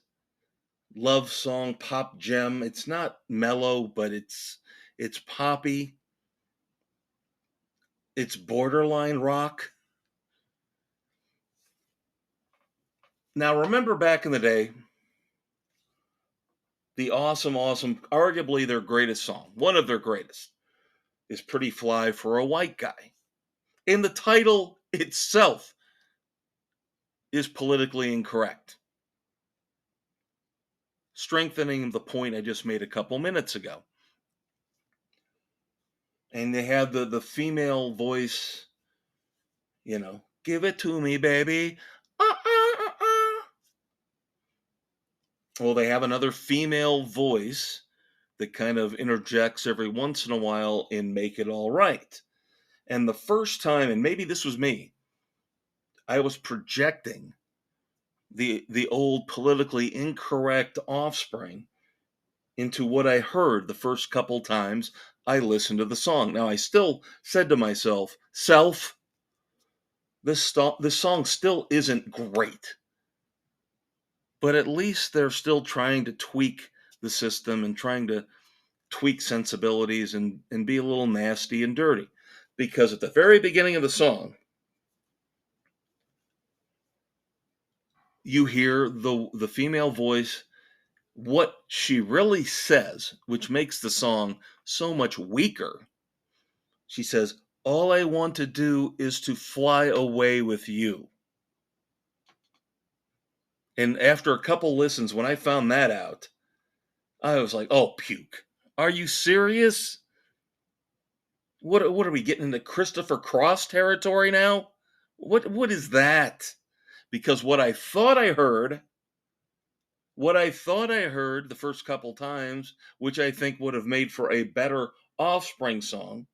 love song, pop gem. It's not mellow, but it's poppy. It's borderline rock. Now, remember back in the day, the awesome, arguably their greatest song, one of their greatest, is Pretty Fly for a White Guy. And the title itself is politically incorrect, strengthening the point I just made a couple minutes ago. And they had the female voice, give it to me, baby. Well, they have another female voice that kind of interjects every once in a while in Make It All Right. And the first time, and maybe this was me, I was projecting the old politically incorrect Offspring into what I heard the first couple times I listened to the song. Now, I still said to myself, this song still isn't great. But at least they're still trying to tweak the system and trying to tweak sensibilities and be a little nasty and dirty. Because at the very beginning of the song, you hear the female voice what she really says, which makes the song so much weaker. She says, "All I want to do is to fly away with you." And after a couple listens, when I found that out, I was like, "Oh, puke. Are you serious? What are we getting into Christopher Cross territory now? What is that?" Because what I thought I heard the first couple times, which I think would have made for a better Offspring song,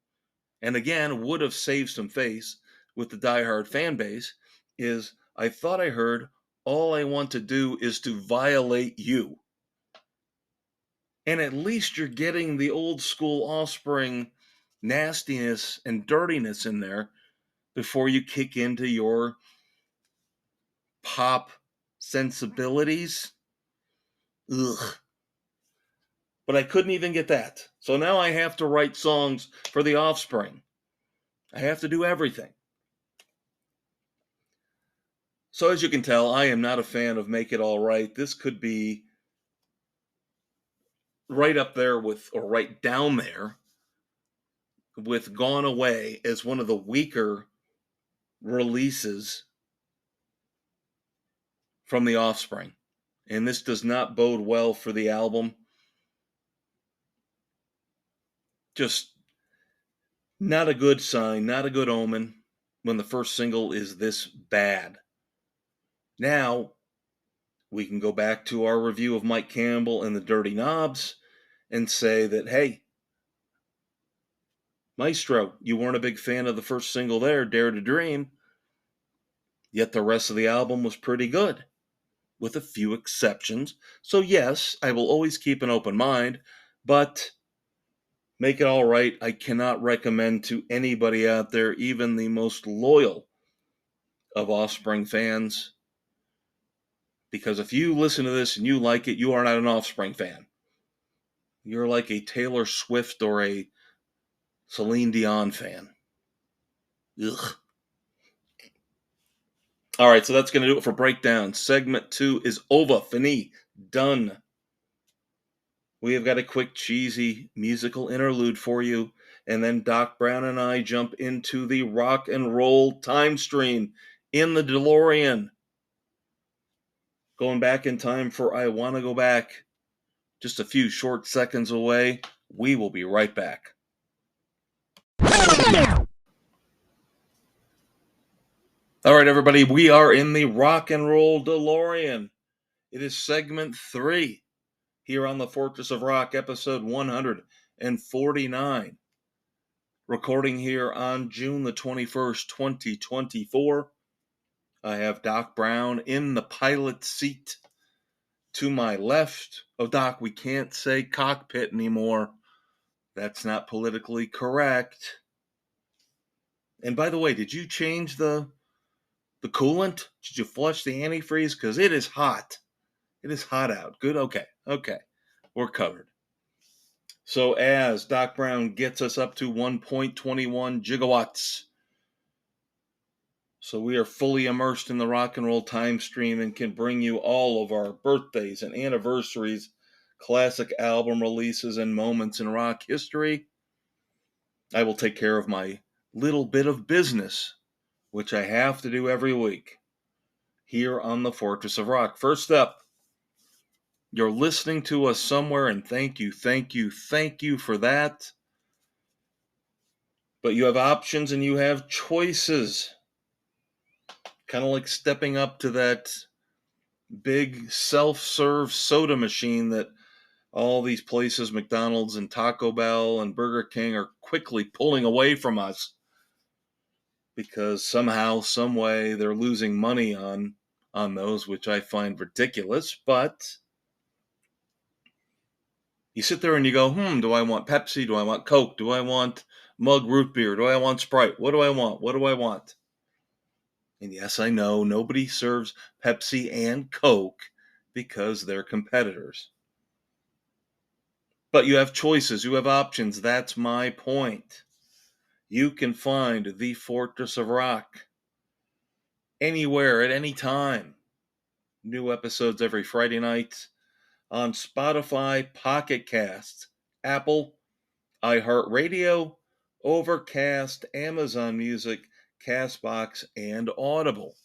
and again would have saved some face with the diehard fan base, is I thought I heard "All I want to do is to violate you." And at least you're getting the old school Offspring nastiness and dirtiness in there before you kick into your pop sensibilities. Ugh. But I couldn't even get that. So now I have to write songs for the Offspring. I have to do everything. So as you can tell, I am not a fan of Make It All Right. This could be right up there with, or right down there with Gone Away as one of the weaker releases from the Offspring. And this does not bode well for the album. Just not a good sign, not a good omen when the first single is this bad. Now, we can go back to our review of Mike Campbell and the Dirty Knobs and say that, hey, Maestro, you weren't a big fan of the first single there, Dare to Dream, yet the rest of the album was pretty good, with a few exceptions. So yes, I will always keep an open mind, but Make It All Right, I cannot recommend to anybody out there, even the most loyal of Offspring fans, because if you listen to this and you like it, you are not an Offspring fan. You're like a Taylor Swift or a Celine Dion fan. Ugh. All right, so that's going to do it for Breakdown. Segment 2 is over. Fini. Done. We have got a quick, cheesy musical interlude for you, and then Doc Brown and I jump into the rock and roll time stream in the DeLorean. Going back in time for I Want to Go Back. Just a few short seconds away. We will be right back. All right, everybody, we are in the rock and roll DeLorean. It is segment 3 here on the Fortress of Rock, episode 149. Recording here on June the 21st, 2024. I have Doc Brown in the pilot seat. To my left, oh, Doc, we can't say cockpit anymore. That's not politically correct. And by the way, did you change the coolant? Did you flush the antifreeze? Because it is hot. It is hot out. Good? Okay. We're covered. So as Doc Brown gets us up to 1.21 gigawatts. So we are fully immersed in the rock and roll time stream and can bring you all of our birthdays and anniversaries, classic album releases, and moments in rock history. I will take care of my little bit of business, which I have to do every week, here on the Fortress of Rock. First up, you're listening to us somewhere, and thank you for that. But you have options and you have choices. Kind of like stepping up to that big self-serve soda machine that all these places, McDonald's and Taco Bell and Burger King, are quickly pulling away from us because somehow, some way, they're losing money on those, which I find ridiculous. But you sit there and you go, do I want Pepsi? Do I want Coke? Do I want mug root beer? Do I want Sprite? What do I want? What do I want? And yes, I know nobody serves Pepsi and Coke because they're competitors. But you have choices, you have options. That's my point. You can find the Fortress of Rock anywhere at any time. New episodes every Friday night on Spotify, Pocket Casts, Apple, iHeartRadio, Overcast, Amazon Music, Castbox, and Audible.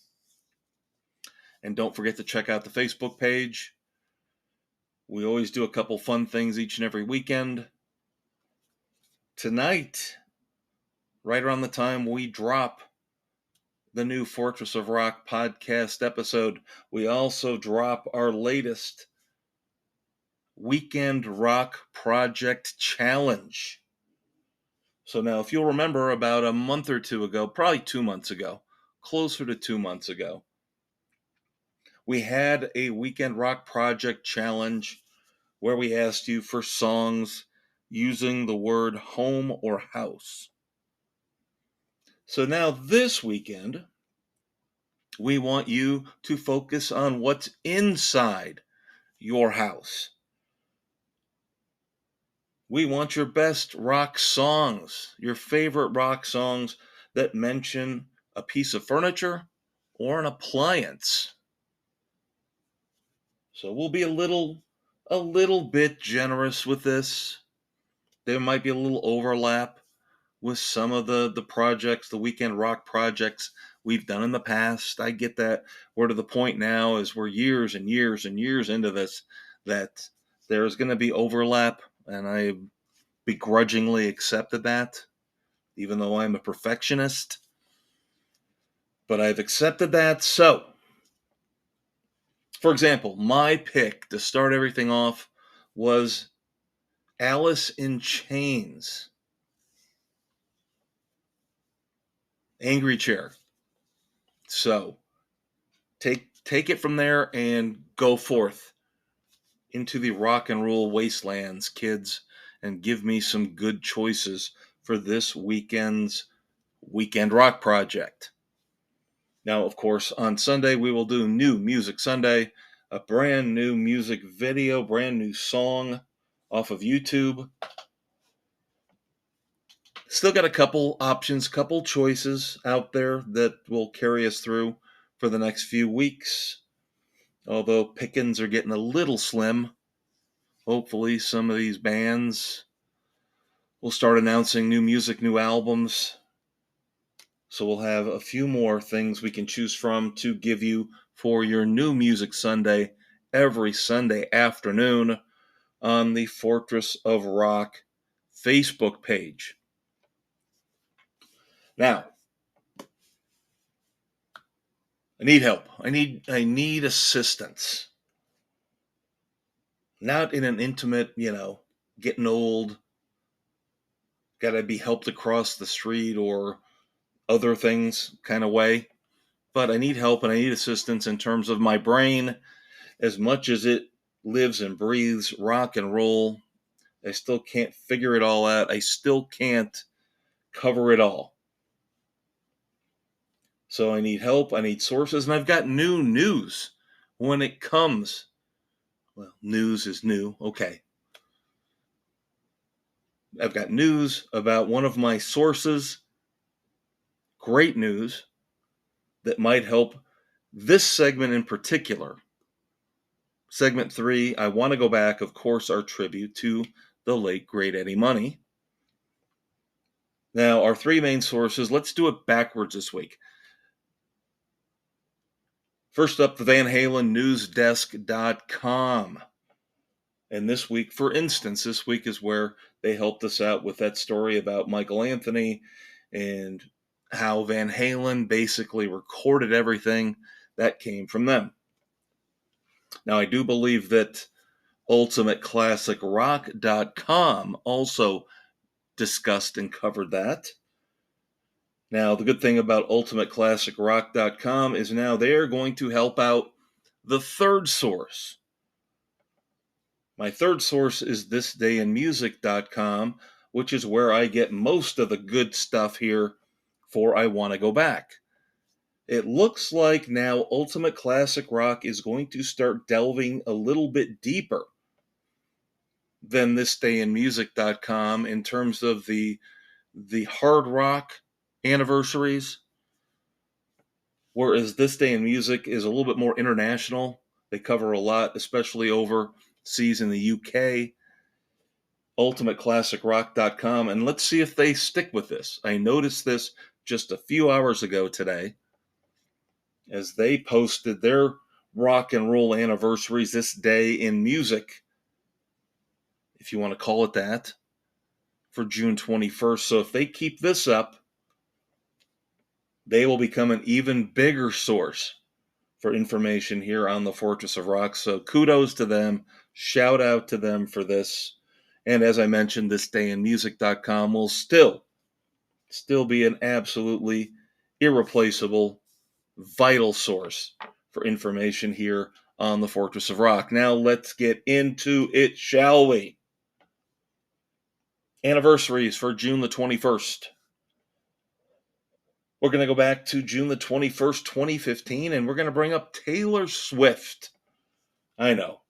And don't forget to check out the Facebook page. We always do a couple fun things each and every weekend. Tonight, right around the time we drop the new Fortress of Rock podcast episode, we also drop our latest Weekend Rock Project Challenge. So now, if you'll remember, about a month or two ago, probably 2 months ago, closer to 2 months ago, we had a Weekend Rock Project Challenge where we asked you for songs using the word home or house. So now this weekend, we want you to focus on what's inside your house. We want your best rock songs, your favorite rock songs that mention a piece of furniture or an appliance. So we'll be a little bit generous with this. There might be a little overlap with some of the projects, the Weekend Rock projects we've done in the past. I get that. We're to the point now, as we're years and years and years into this, that there's going to be overlap, and I begrudgingly accepted that, even though I'm a perfectionist. But I've accepted that. So, for example, my pick to start everything off was Alice in Chains, Angry Chair. So, take it from there and go forth into the rock and roll wastelands, kids, and give me some good choices for this weekend's Weekend Rock Project. Now, of course, on Sunday, we will do New Music Sunday, a brand new music video, brand new song off of YouTube. Still got a couple options, couple choices out there that will carry us through for the next few weeks. Although pickings are getting a little slim. Hopefully some of these bands will start announcing new music, new albums. So we'll have a few more things we can choose from to give you for your New Music Sunday every Sunday afternoon on the Fortress of Rock Facebook page. Now, I need help. I need assistance. Not in an intimate, getting old, gotta be helped across the street or other things kind of way. But I need help and I need assistance in terms of my brain. As much as it lives and breathes rock and roll, I still can't figure it all out. I still can't cover it all. So I need help. I need sources. And I've got new news when it comes. Well, news is new. Okay. I've got news about one of my sources. Great news that might help this segment in particular. Segment 3, I want to go back, of course, our tribute to the late, great Eddie Money. Now, our 3 main sources, let's do it backwards this week. First up, the Van Halen newsdesk.com. And this week, for instance, this week is where they helped us out with that story about Michael Anthony and how Van Halen basically recorded everything that came from them. Now, I do believe that UltimateClassicRock.com also discussed and covered that. Now, the good thing about UltimateClassicRock.com is now they're going to help out the third source. My third source is ThisDayInMusic.com, which is where I get most of the good stuff here for I Want to Go Back. It looks like now Ultimate Classic Rock is going to start delving a little bit deeper than ThisDayInMusic.com in terms of the hard rock anniversaries, whereas This Day in Music is a little bit more international. They cover a lot, especially over C's in the UK, ultimateclassicrock.com, and let's see if they stick with this. I noticed this just a few hours ago today as they posted their rock and roll anniversaries, this day in music, if you want to call it that, for June 21st. So if they keep this up, they will become an even bigger source for information here on the Fortress of Rock. So kudos to them. Shout out to them for this. And as I mentioned, thisdayinmusic.com will still be an absolutely irreplaceable, vital source for information here on the Fortress of Rock. Now let's get into it, shall we? Anniversaries for June the 21st. We're going to go back to June the 21st, 2015, and we're going to bring up Taylor Swift. I know.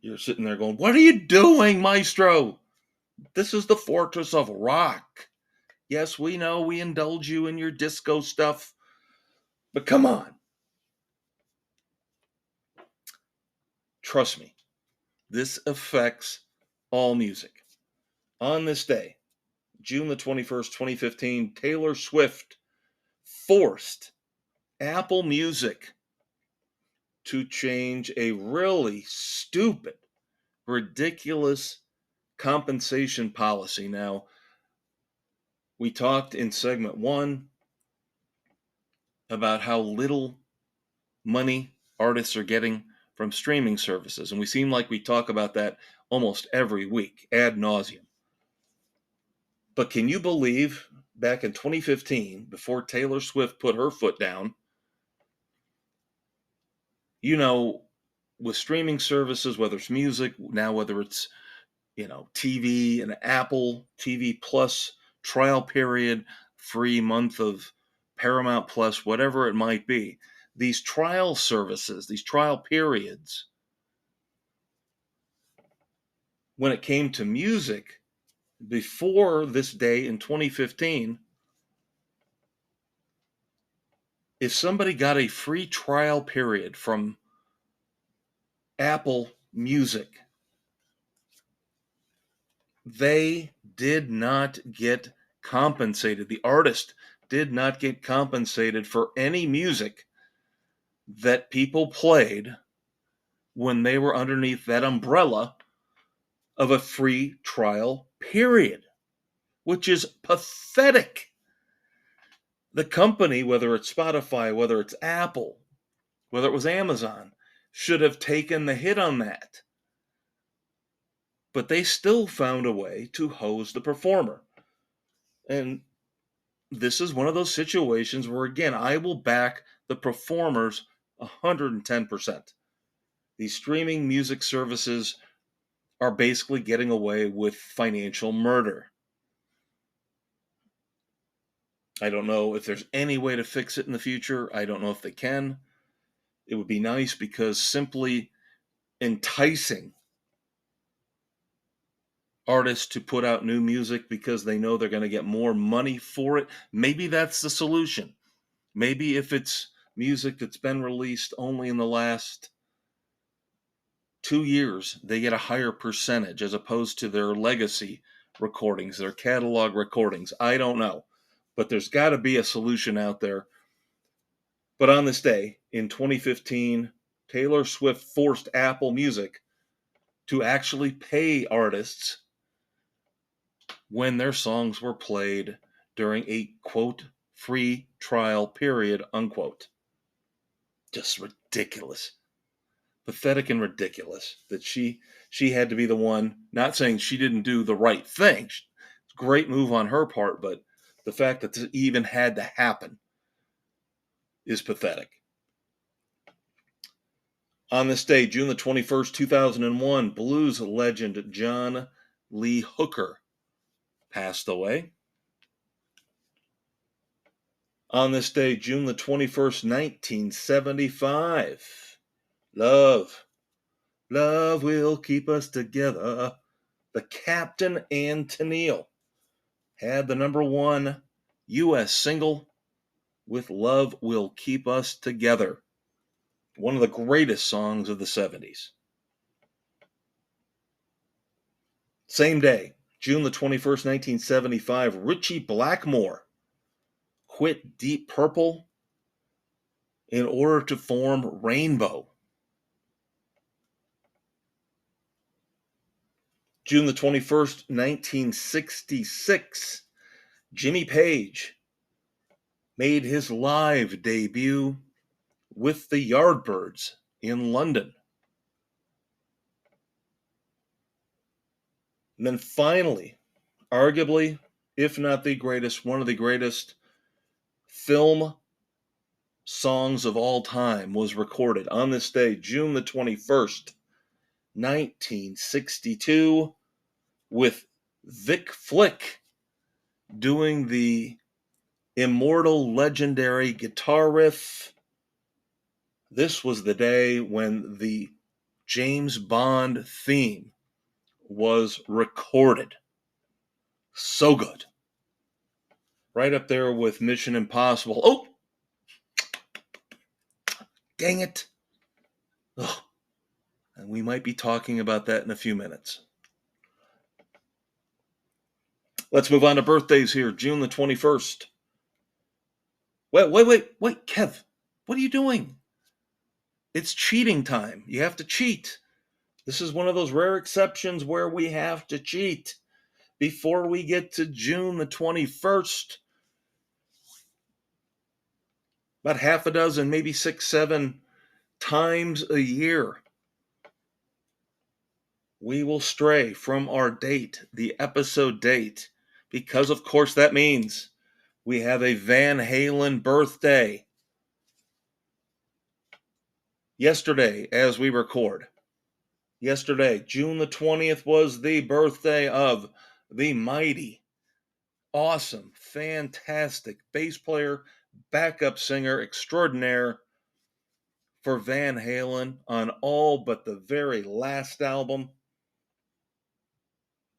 You're sitting there going, what are you doing, Maestro? This is the Fortress of Rock. Yes, we know we indulge you in your disco stuff, but come on. Trust me, this affects all music. On this day, June the 21st, 2015, Taylor Swift forced Apple Music to change a really stupid, ridiculous compensation policy. Now, we talked in segment 1 about how little money artists are getting from streaming services, and we seem like we talk about that almost every week, ad nauseum. But can you believe back in 2015, before Taylor Swift put her foot down, with streaming services, whether it's music, now whether it's, TV, an Apple TV Plus trial period, free month of Paramount Plus, whatever it might be, these trial services, these trial periods, when it came to music, before this day in 2015, if somebody got a free trial period from Apple Music, they did not get compensated. The artist did not get compensated for any music that people played when they were underneath that umbrella of a free trial period, which is pathetic. The company, whether it's Spotify, whether it's Apple, whether it was Amazon, should have taken the hit on that. But they still found a way to hose the performer. And this is one of those situations where, again, I will back the performers 110%. These streaming music services are basically getting away with financial murder. I don't know if there's any way to fix it in the future. I don't know if they can. It would be nice, because simply enticing artists to put out new music because they know they're going to get more money for it, maybe that's the solution. Maybe if it's music that's been released only in the last 2 years, they get a higher percentage as opposed to their legacy recordings, their catalog recordings. I don't know, but there's got to be a solution out there. But on this day in 2015, Taylor Swift forced Apple Music to actually pay artists when their songs were played during a, quote, free trial period, unquote. Just ridiculous. Pathetic and ridiculous that she had to be the one, not saying she didn't do the right thing. Great move on her part, but the fact that this even had to happen is pathetic. On this day, June the 21st, 2001, blues legend John Lee Hooker passed away. On this day, June the 21st, 1975, Love will keep us together. The Captain and Tennille had the number 1 U.S. single with Love Will Keep Us Together. One of the greatest songs of the 70s. Same day, June the 21st, 1975, Ritchie Blackmore quit Deep Purple in order to form Rainbow. June the 21st, 1966, Jimmy Page made his live debut with the Yardbirds in London. And then finally, arguably, if not the greatest, one of the greatest film songs of all time was recorded on this day, June the 21st, 1962, with Vic Flick doing the immortal, legendary guitar riff. This was the day when the James Bond theme was recorded. So good. Right up there with Mission Impossible. Oh! Dang it. Ugh. And we might be talking about that in a few minutes. Let's move on to birthdays here. June the 21st. Wait, Kev. What are you doing? It's cheating time. You have to cheat. This is one of those rare exceptions where we have to cheat. Before we get to June the 21st, about half a dozen, maybe 6, 7 times a year, we will stray from our date, the episode date, because of course that means we have a Van Halen birthday. Yesterday, as we record, June the 20th, was the birthday of the mighty, awesome, fantastic bass player, backup singer extraordinaire for Van Halen on all but the very last album,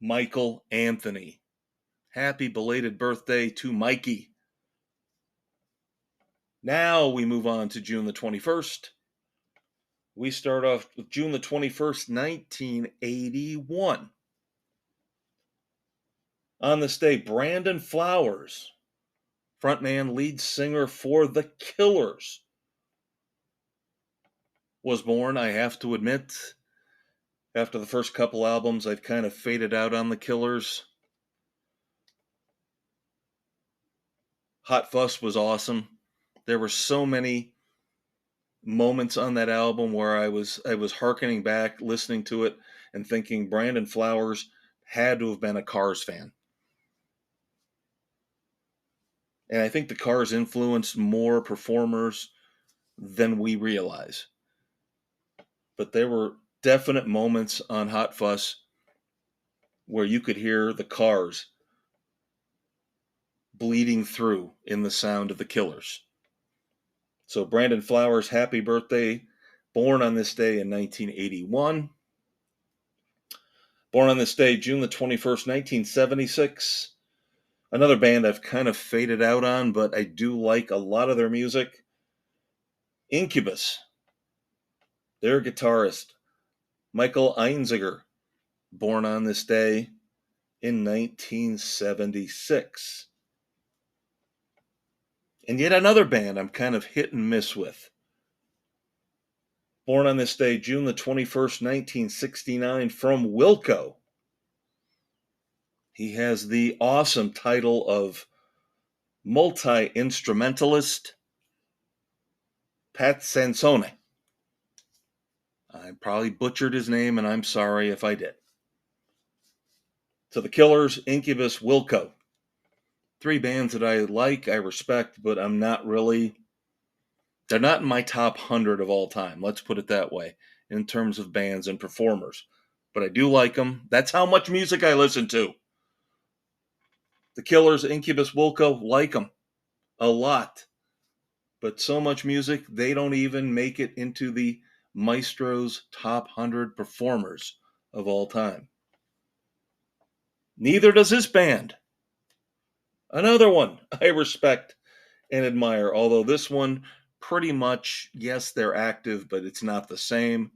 Michael Anthony. Happy belated birthday to Mikey. Now we move on to June the 21st. We start off with June the 21st, 1981. On this day, Brandon Flowers, frontman, lead singer for The Killers, was born. I have to admit, after the first couple albums, I've kind of faded out on The Killers. Hot Fuss was awesome. There were so many moments on that album where I was hearkening back, listening to it, and thinking Brandon Flowers had to have been a Cars fan. And I think the Cars influenced more performers than we realize. But there were definite moments on Hot Fuss where you could hear the Cars bleeding through in the sound of the Killers. So Brandon Flowers, happy birthday. Born on this day in 1981. Born on this day, June the 21st, 1976. Another band I've kind of faded out on, but I do like a lot of their music. Incubus. Their guitarist, Michael Einziger, born on this day in 1976. And yet another band I'm kind of hit and miss with. Born on this day, June the 21st, 1969, from Wilco. He has the awesome title of multi-instrumentalist, Pat Sansone. I probably butchered his name, and I'm sorry if I did. So The Killers, Incubus, Wilco. 3 bands that I like, I respect, but I'm not really... They're not in my top 100 of all time, let's put it that way, in terms of bands and performers. But I do like them. That's how much music I listen to. The Killers, Incubus, Wilco, like them a lot. But so much music, they don't even make it into the Maestro's top 100 performers of all time. Neither does this band. Another one I respect and admire, although this one pretty much, yes, they're active, but it's not the same.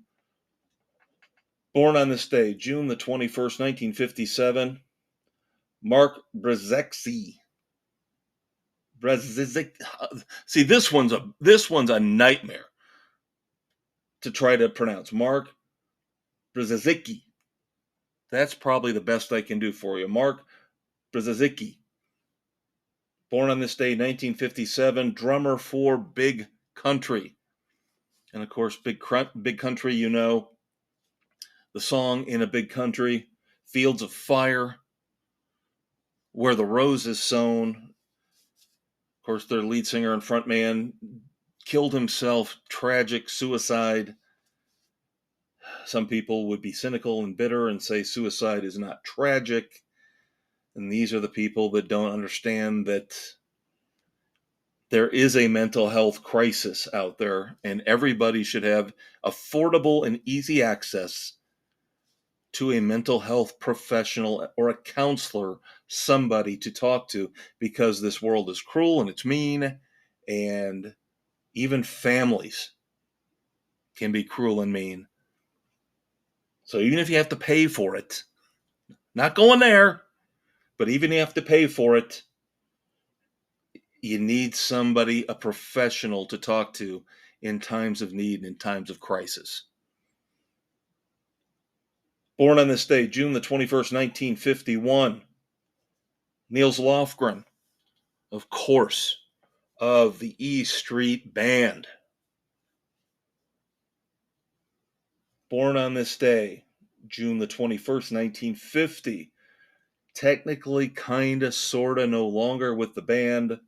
Born on this day, June the 21st, 1957, Mark Brzezicki. See, this one's a nightmare to try to pronounce. Mark Brzezicki. That's probably the best I can do for you. Mark Brzezicki. Born on this day, 1957, drummer for Big Country. And of course, Big Country, you know, the song In a Big Country, Fields of Fire, Where the Rose is Sown. Of course, their lead singer and frontman killed himself, tragic suicide. Some people would be cynical and bitter and say suicide is not tragic. And these are the people that don't understand that there is a mental health crisis out there, and everybody should have affordable and easy access to a mental health professional or a counselor, somebody to talk to, because this world is cruel and it's mean, and even families can be cruel and mean. So even if you have to pay for it, not going there, but even if you have to pay for it, you need somebody, a professional to talk to in times of need and in times of crisis. Born on this day, June the 21st, 1951, Niels Lofgren, of course, of the E Street Band. Born on this day, June the 21st, 1950, technically kinda sorta no longer with the band,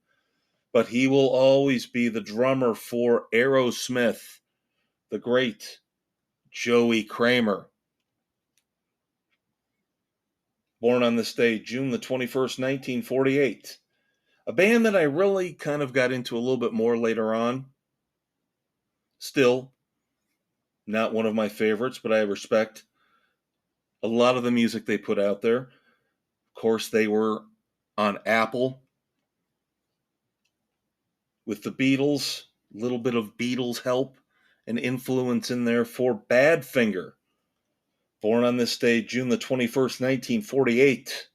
but he will always be the drummer for Aerosmith, the great Joey Kramer. Born on this day, June the 21st, 1948. A band that I really kind of got into a little bit more later on. Still, not one of my favorites, but I respect a lot of the music they put out there. Of course, they were on Apple with the Beatles, a little bit of Beatles help and influence in there for Badfinger. Born on this day, June the 21st, 1948.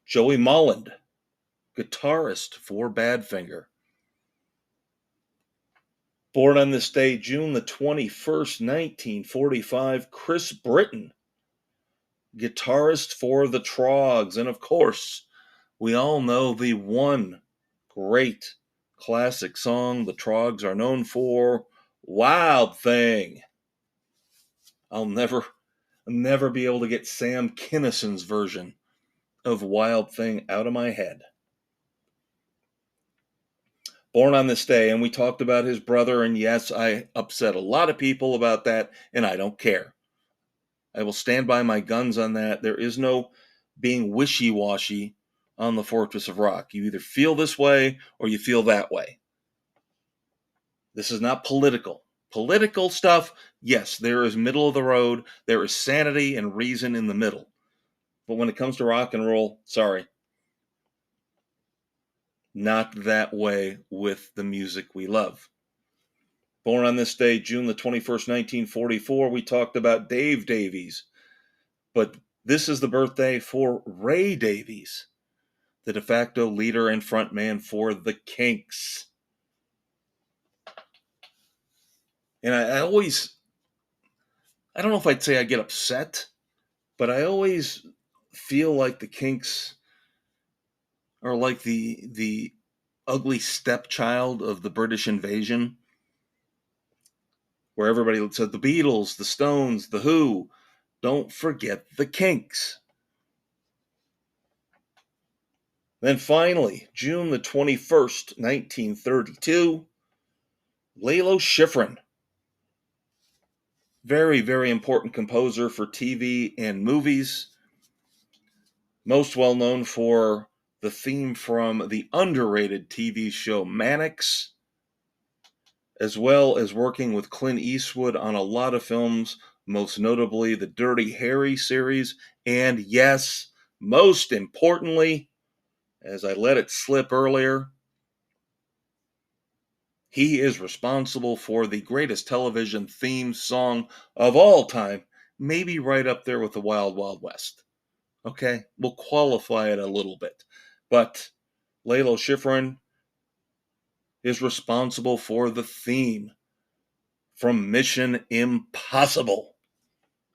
Joey Molland, guitarist for Badfinger. Born on this day, June the 21st, 1945, Chris Britton, guitarist for the Troggs. And of course, we all know the one great classic song the Troggs are known for, Wild Thing. I'll never be able to get Sam Kinnison's version of Wild Thing out of my head. Born on this day, and we talked about his brother, and yes, I upset a lot of people about that, and I don't care. I will stand by my guns on that. There is no being wishy-washy on the Fortress of Rock. You either feel this way or you feel that way. This is not political. Political stuff, yes, there is middle of the road. There is sanity and reason in the middle. But when it comes to rock and roll, sorry. Not that way with the music we love. Born on this day, June the 21st, 1944, we talked about Dave Davies. But this is the birthday for Ray Davies, the de facto leader and frontman for the Kinks. And I don't know if I'd say I get upset, but I always feel like the Kinks are like the ugly stepchild of the British invasion, where everybody said the Beatles, the Stones, the Who. Don't forget the Kinks. Then finally, June the 21st, 1932, Lalo Schifrin. Very, very important composer for TV and movies. Most well known for the theme from the underrated TV show Mannix, as well as working with Clint Eastwood on a lot of films, most notably the Dirty Harry series, and yes, most importantly, as I let it slip earlier, he is responsible for the greatest television theme song of all time, maybe right up there with the Wild Wild West. Okay, we'll qualify it a little bit. But Lalo Schifrin is responsible for the theme from Mission Impossible.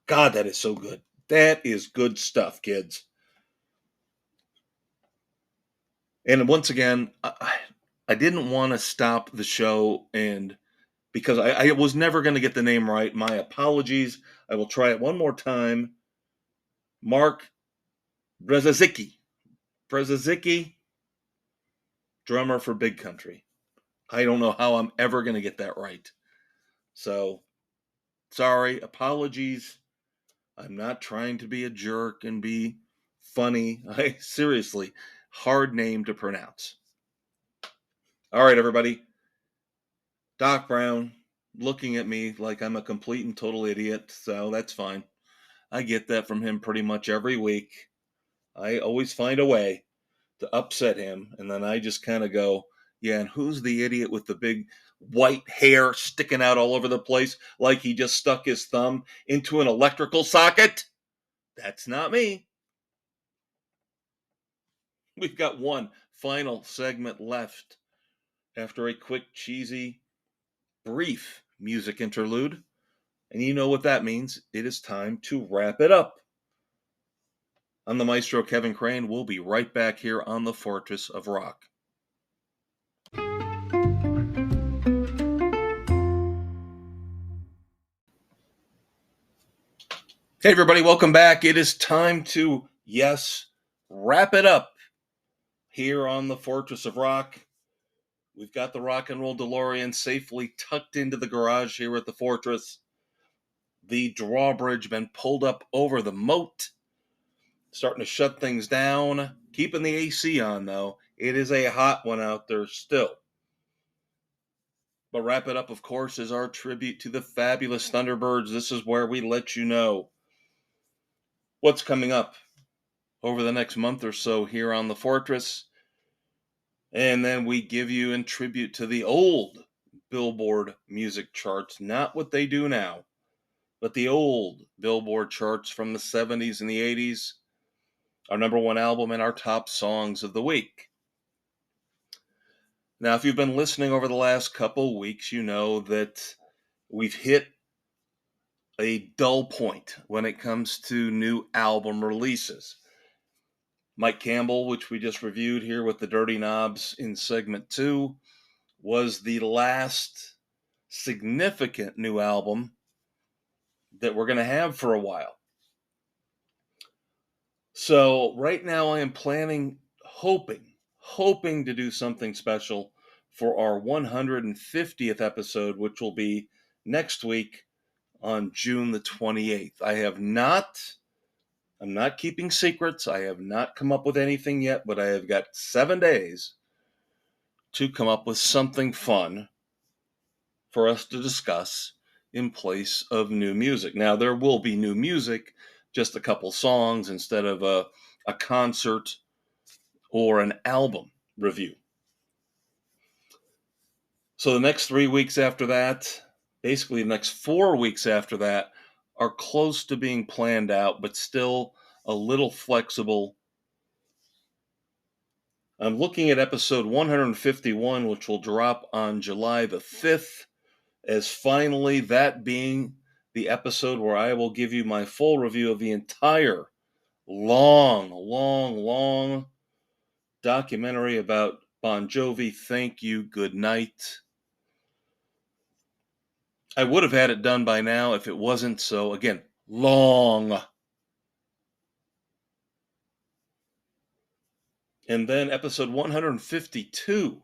God, that is so good. That is good stuff, kids. And once again, I didn't want to stop the show and because I was never going to get the name right. My apologies. I will try it one more time. Mark Brzezinski, drummer for Big Country. I don't know how I'm ever going to get that right. So, sorry, apologies. I'm not trying to be a jerk and be funny. Seriously, hard name to pronounce. All right, everybody. Doc Brown looking at me like I'm a complete and total idiot, so that's fine. I get that from him pretty much every week. I always find a way to upset him, and then I just kind of go, yeah, and who's the idiot with the big white hair sticking out all over the place like he just stuck his thumb into an electrical socket? That's not me. We've got one final segment left after a quick, cheesy, brief music interlude. And you know what that means. It is time to wrap it up. I'm the Maestro, Kevin Crane. We'll be right back here on the Fortress of Rock. Hey, everybody, welcome back. It is time to, yes, wrap it up here on the Fortress of Rock. We've got the rock and roll DeLorean safely tucked into the garage here at the Fortress. The drawbridge been pulled up over the moat, starting to shut things down. Keeping the AC on, though. It is a hot one out there still. But wrap it up, of course, is our tribute to the fabulous Thunderbirds. This is where we let you know what's coming up over the next month or so here on the Fortress. And then we give you in tribute to the old Billboard music charts, not what they do now, but the old Billboard charts from the 70s and the 80s, our number one album and our top songs of the week. Now, if you've been listening over the last couple weeks, you know that we've hit a dull point when it comes to new album releases. Mike Campbell, which we just reviewed here with the Dirty Knobs in segment 2, was the last significant new album that we're going to have for a while. So right now I am planning, hoping to do something special for our 150th episode, which will be next week on June the 28th. I'm not keeping secrets. I have not come up with anything yet, but I have got 7 days to come up with something fun for us to discuss in place of new music. Now, there will be new music, just a couple songs instead of a concert or an album review. So the next 3 weeks after that, basically the next 4 weeks after that, are close to being planned out, but still a little flexible. I'm looking at episode 151, which will drop on July the 5th, as finally that being the episode where I will give you my full review of the entire long documentary about Bon Jovi, Thank You, Good Night. I would have had it done by now if it wasn't so, again, long. And then episode 152,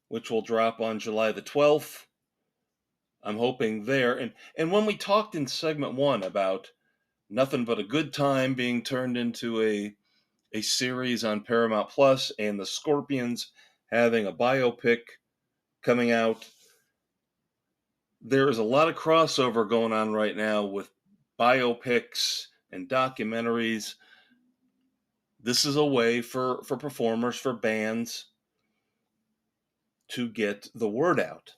which will drop on July the 12th. I'm hoping there. And when we talked in segment 1 about Nothing But a Good Time being turned into a series on Paramount Plus and the Scorpions having a biopic coming out, there is a lot of crossover going on right now with biopics and documentaries. This is a way for performers, for bands, to get the word out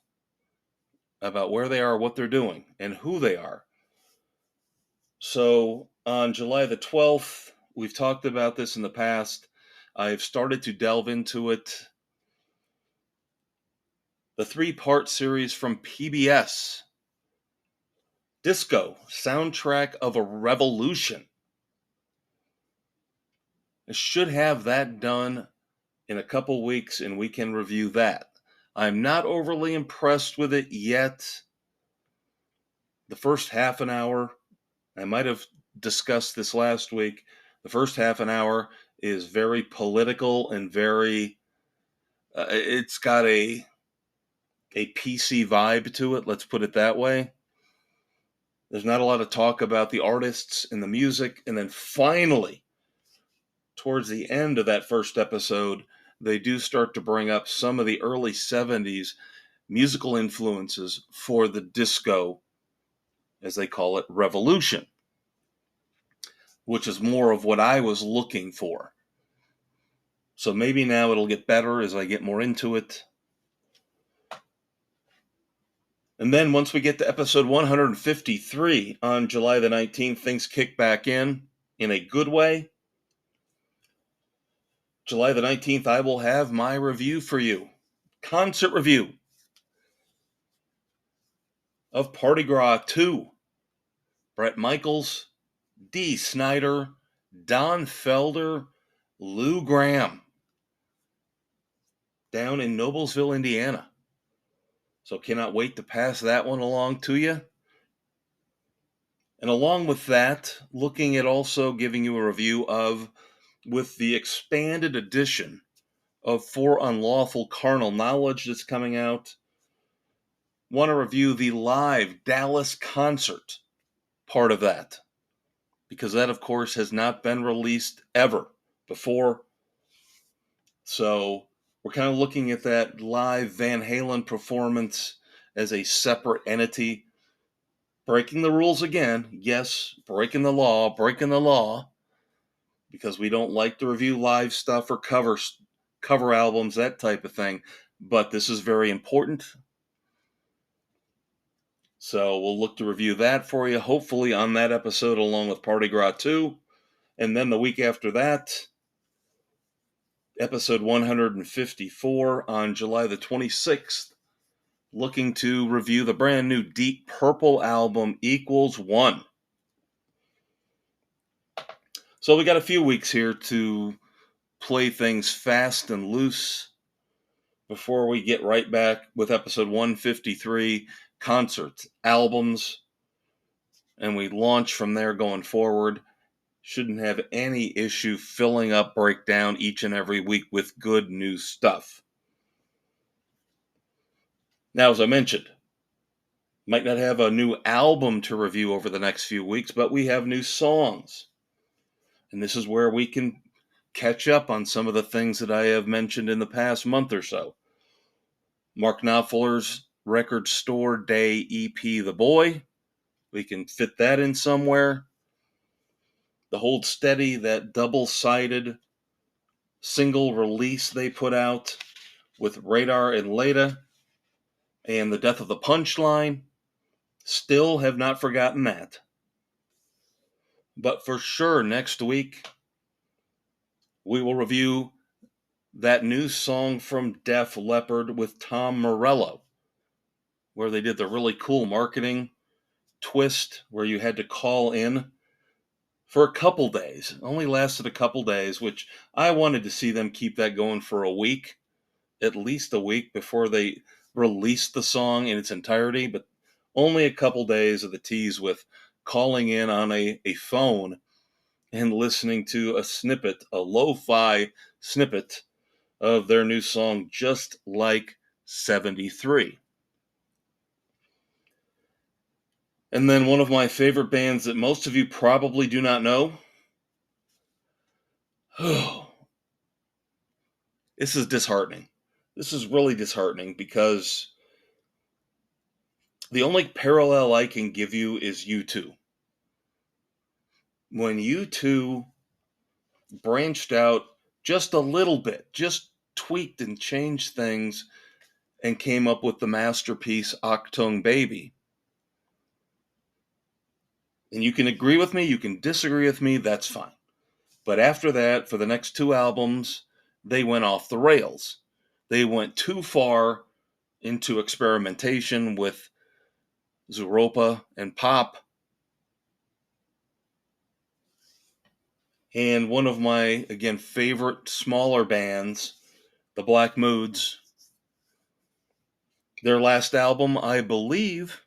about where they are, what they're doing, and who they are. So on July the 12th, we've talked about this in the past. I've started to delve into it. The 3-part series from PBS, Disco, Soundtrack of a Revolution. I should have that done in a couple weeks and we can review that. I'm not overly impressed with it yet. The first half an hour, I might have discussed this last week. The first half an hour is very political and very, it's got a PC vibe to it, let's put it that way. There's not a lot of talk about the artists and the music. And then finally, towards the end of that first episode, they do start to bring up some of the early 70s musical influences for the disco, as they call it, revolution, which is more of what I was looking for. So maybe now it'll get better as I get more into it. And then once we get to episode 153 on July the 19th, things kick back in a good way. July the 19th, I will have my review for you. Concert review of Party Gras 2. Bret Michaels, Dee Snider, Don Felder, Lou Gramm. Down in Noblesville, Indiana. So cannot wait to pass that one along to you. And along with that, looking at also giving you a review of, with the expanded edition of For Unlawful Carnal Knowledge that's coming out, want to review the live Dallas concert part of that. Because that, of course, has not been released ever before. So we're kind of looking at that live Van Halen performance as a separate entity. Breaking the rules again. Yes, breaking the law. Because we don't like to review live stuff or cover albums, that type of thing. But this is very important. So we'll look to review that for you, hopefully on that episode along with Party Gras 2. And then the week after that, episode 154 on July the 26th, looking to review the brand new Deep Purple album, Equals One. So we got a few weeks here to play things fast and loose before we get right back with episode 153, concerts, albums, and we launch from there going forward. Shouldn't have any issue filling up Breakdown each and every week with good new stuff. Now, as I mentioned, might not have a new album to review over the next few weeks, but we have new songs. And this is where we can catch up on some of the things that I have mentioned in the past month or so. Mark Knopfler's Record Store Day EP, The Boy. We can fit that in somewhere. The Hold Steady, that double-sided single release they put out with Radar and Leda, and The Death of the Punchline. Still have not forgotten that. But for sure, next week, we will review that new song from Def Leppard with Tom Morello, where they did the really cool marketing twist where you had to call in for a couple days. Only lasted a couple days, which I wanted to see them keep that going for a week, at least a week before they released the song in its entirety, but only a couple days of the tease with calling in on a phone and listening to a snippet, a lo-fi snippet of their new song, Just Like 73. And then one of my favorite bands that most of you probably do not know. This is disheartening. This is really disheartening because the only parallel I can give you is U2. When U2 branched out just a little bit, just tweaked and changed things and came up with the masterpiece Achtung Baby. And you can agree with me, you can disagree with me, that's fine. But after that, for the next two albums, they went off the rails. They went too far into experimentation with Zooropa and pop. And one of my, again, favorite smaller bands, the Black Moods, their last album, I believe,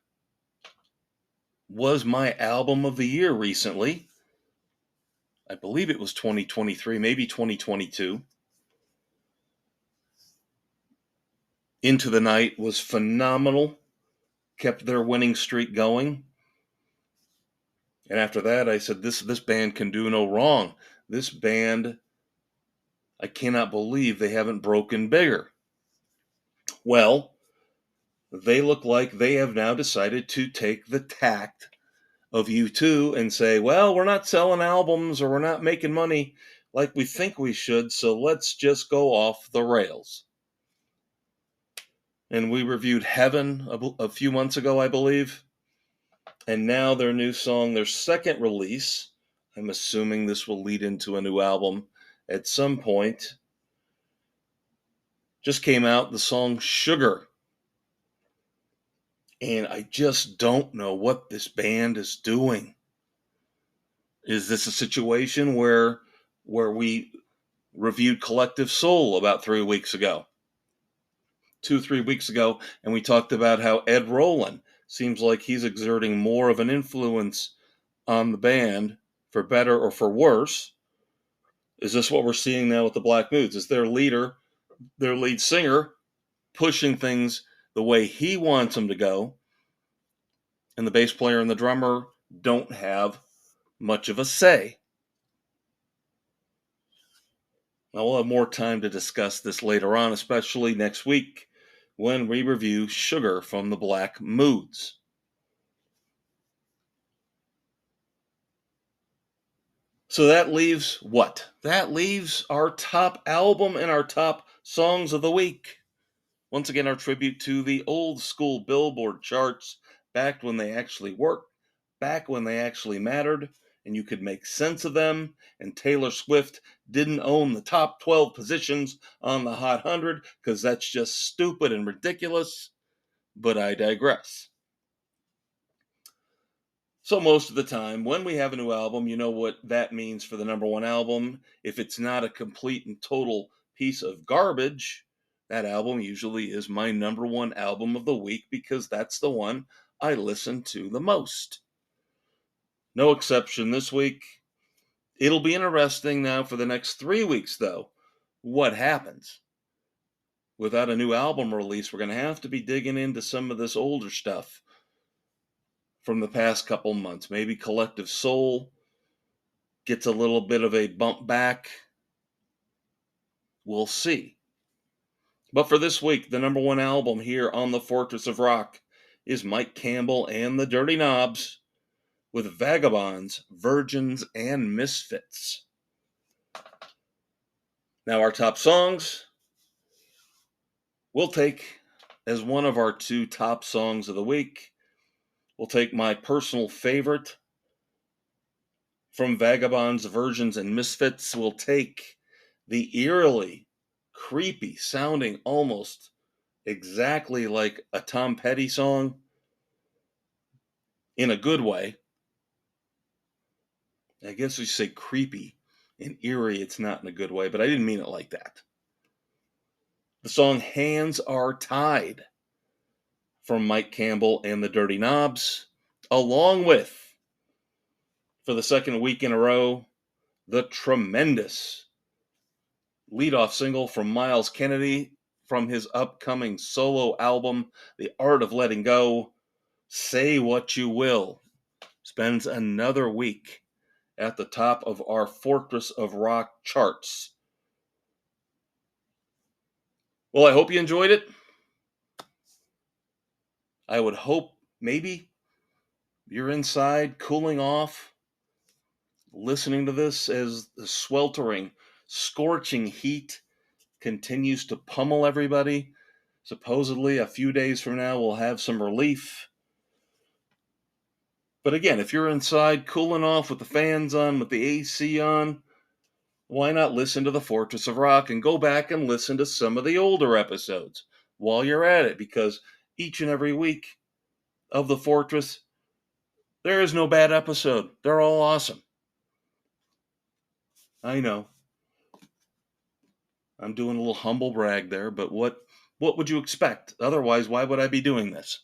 was my album of the year recently. I believe it was 2023, maybe 2022. Into the Night was phenomenal, kept their winning streak going. And after that, I said, this band can do no wrong. This band, I cannot believe they haven't broken bigger. Well, they look like they have now decided to take the tact of U2 and say, well, we're not selling albums or we're not making money like we think we should, so let's just go off the rails. And we reviewed Heaven a few months ago, I believe. And now their new song, their second release, I'm assuming this will lead into a new album at some point, just came out, the song Sugar. And I just don't know what this band is doing. Is this a situation where we reviewed Collective Soul about 3 weeks ago? 2-3 weeks ago, and we talked about how Ed Roland seems like he's exerting more of an influence on the band, for better or for worse. Is this what we're seeing now with the Black Moods? Is their lead singer, pushing things the way he wants them to go, and the bass player and the drummer don't have much of a say? Now, we'll have more time to discuss this later on, especially next week when we review Sugar from the Black Moods. So that leaves what? That leaves our top album and our top songs of the week. Once again, our tribute to the old school Billboard charts, back when they actually worked, back when they actually mattered, and you could make sense of them, and Taylor Swift didn't own the top 12 positions on the Hot 100, because that's just stupid and ridiculous, but I digress. So most of the time, when we have a new album, you know what that means for the number one album. If it's not a complete and total piece of garbage, that album usually is my number one album of the week because that's the one I listen to the most. No exception this week. It'll be interesting now for the next 3 weeks, though, what happens. Without a new album release, we're going to have to be digging into some of this older stuff from the past couple months. Maybe Collective Soul gets a little bit of a bump back. We'll see. But for this week, the number one album here on the Fortress of Rock is Mike Campbell and the Dirty Knobs with Vagabonds, Virgins, and Misfits. Now, our top songs we'll take as one of our two top songs of the week. We'll take my personal favorite from Vagabonds, Virgins, and Misfits. We'll take the eerily creepy sounding, almost exactly like a Tom Petty song, in a good way. I guess we say creepy and eerie, it's not in a good way, but I didn't mean it like that. The song Hands Are Tied from Mike Campbell and the Dirty Knobs, along with, for the second week in a row, the tremendous leadoff single from Miles Kennedy from his upcoming solo album, The Art of Letting Go, Say What You Will, spends another week at the top of our Fortress of Rock charts. Well, I hope you enjoyed it. I would hope maybe you're inside cooling off, listening to this as the sweltering, scorching heat continues to pummel everybody. Supposedly, a few days from now, we'll have some relief. But again, if you're inside cooling off with the fans on, with the AC on, why not listen to the Fortress of Rock and go back and listen to some of the older episodes while you're at it? Because each and every week of the Fortress, there is no bad episode. They're all awesome. I know. I'm doing a little humble brag there, but what would you expect? Otherwise, why would I be doing this?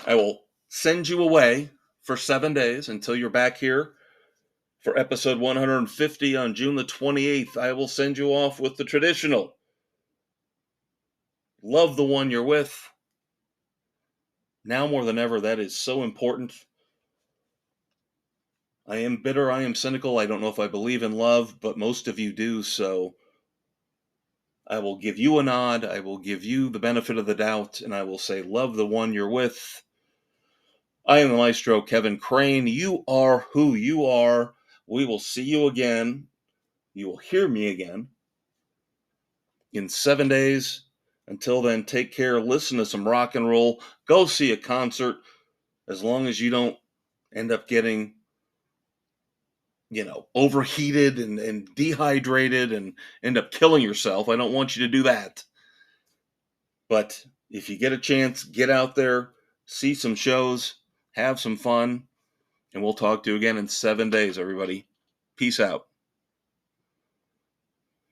I will send you away for 7 days until you're back here for episode 150 on June the 28th. I will send you off with the traditional love the one you're with. Now more than ever, that is so important. I am bitter, I am cynical, I don't know if I believe in love, but most of you do, so I will give you a nod, I will give you the benefit of the doubt, and I will say, love the one you're with. I am the Maestro, Kevin Crane. You are who you are. We will see you again. You will hear me again in 7 days. Until then, take care, listen to some rock and roll, go see a concert, as long as you don't end up getting overheated and dehydrated and end up killing yourself. I don't want you to do that. But if you get a chance, get out there, see some shows, have some fun, and we'll talk to you again in 7 days, everybody. Peace out.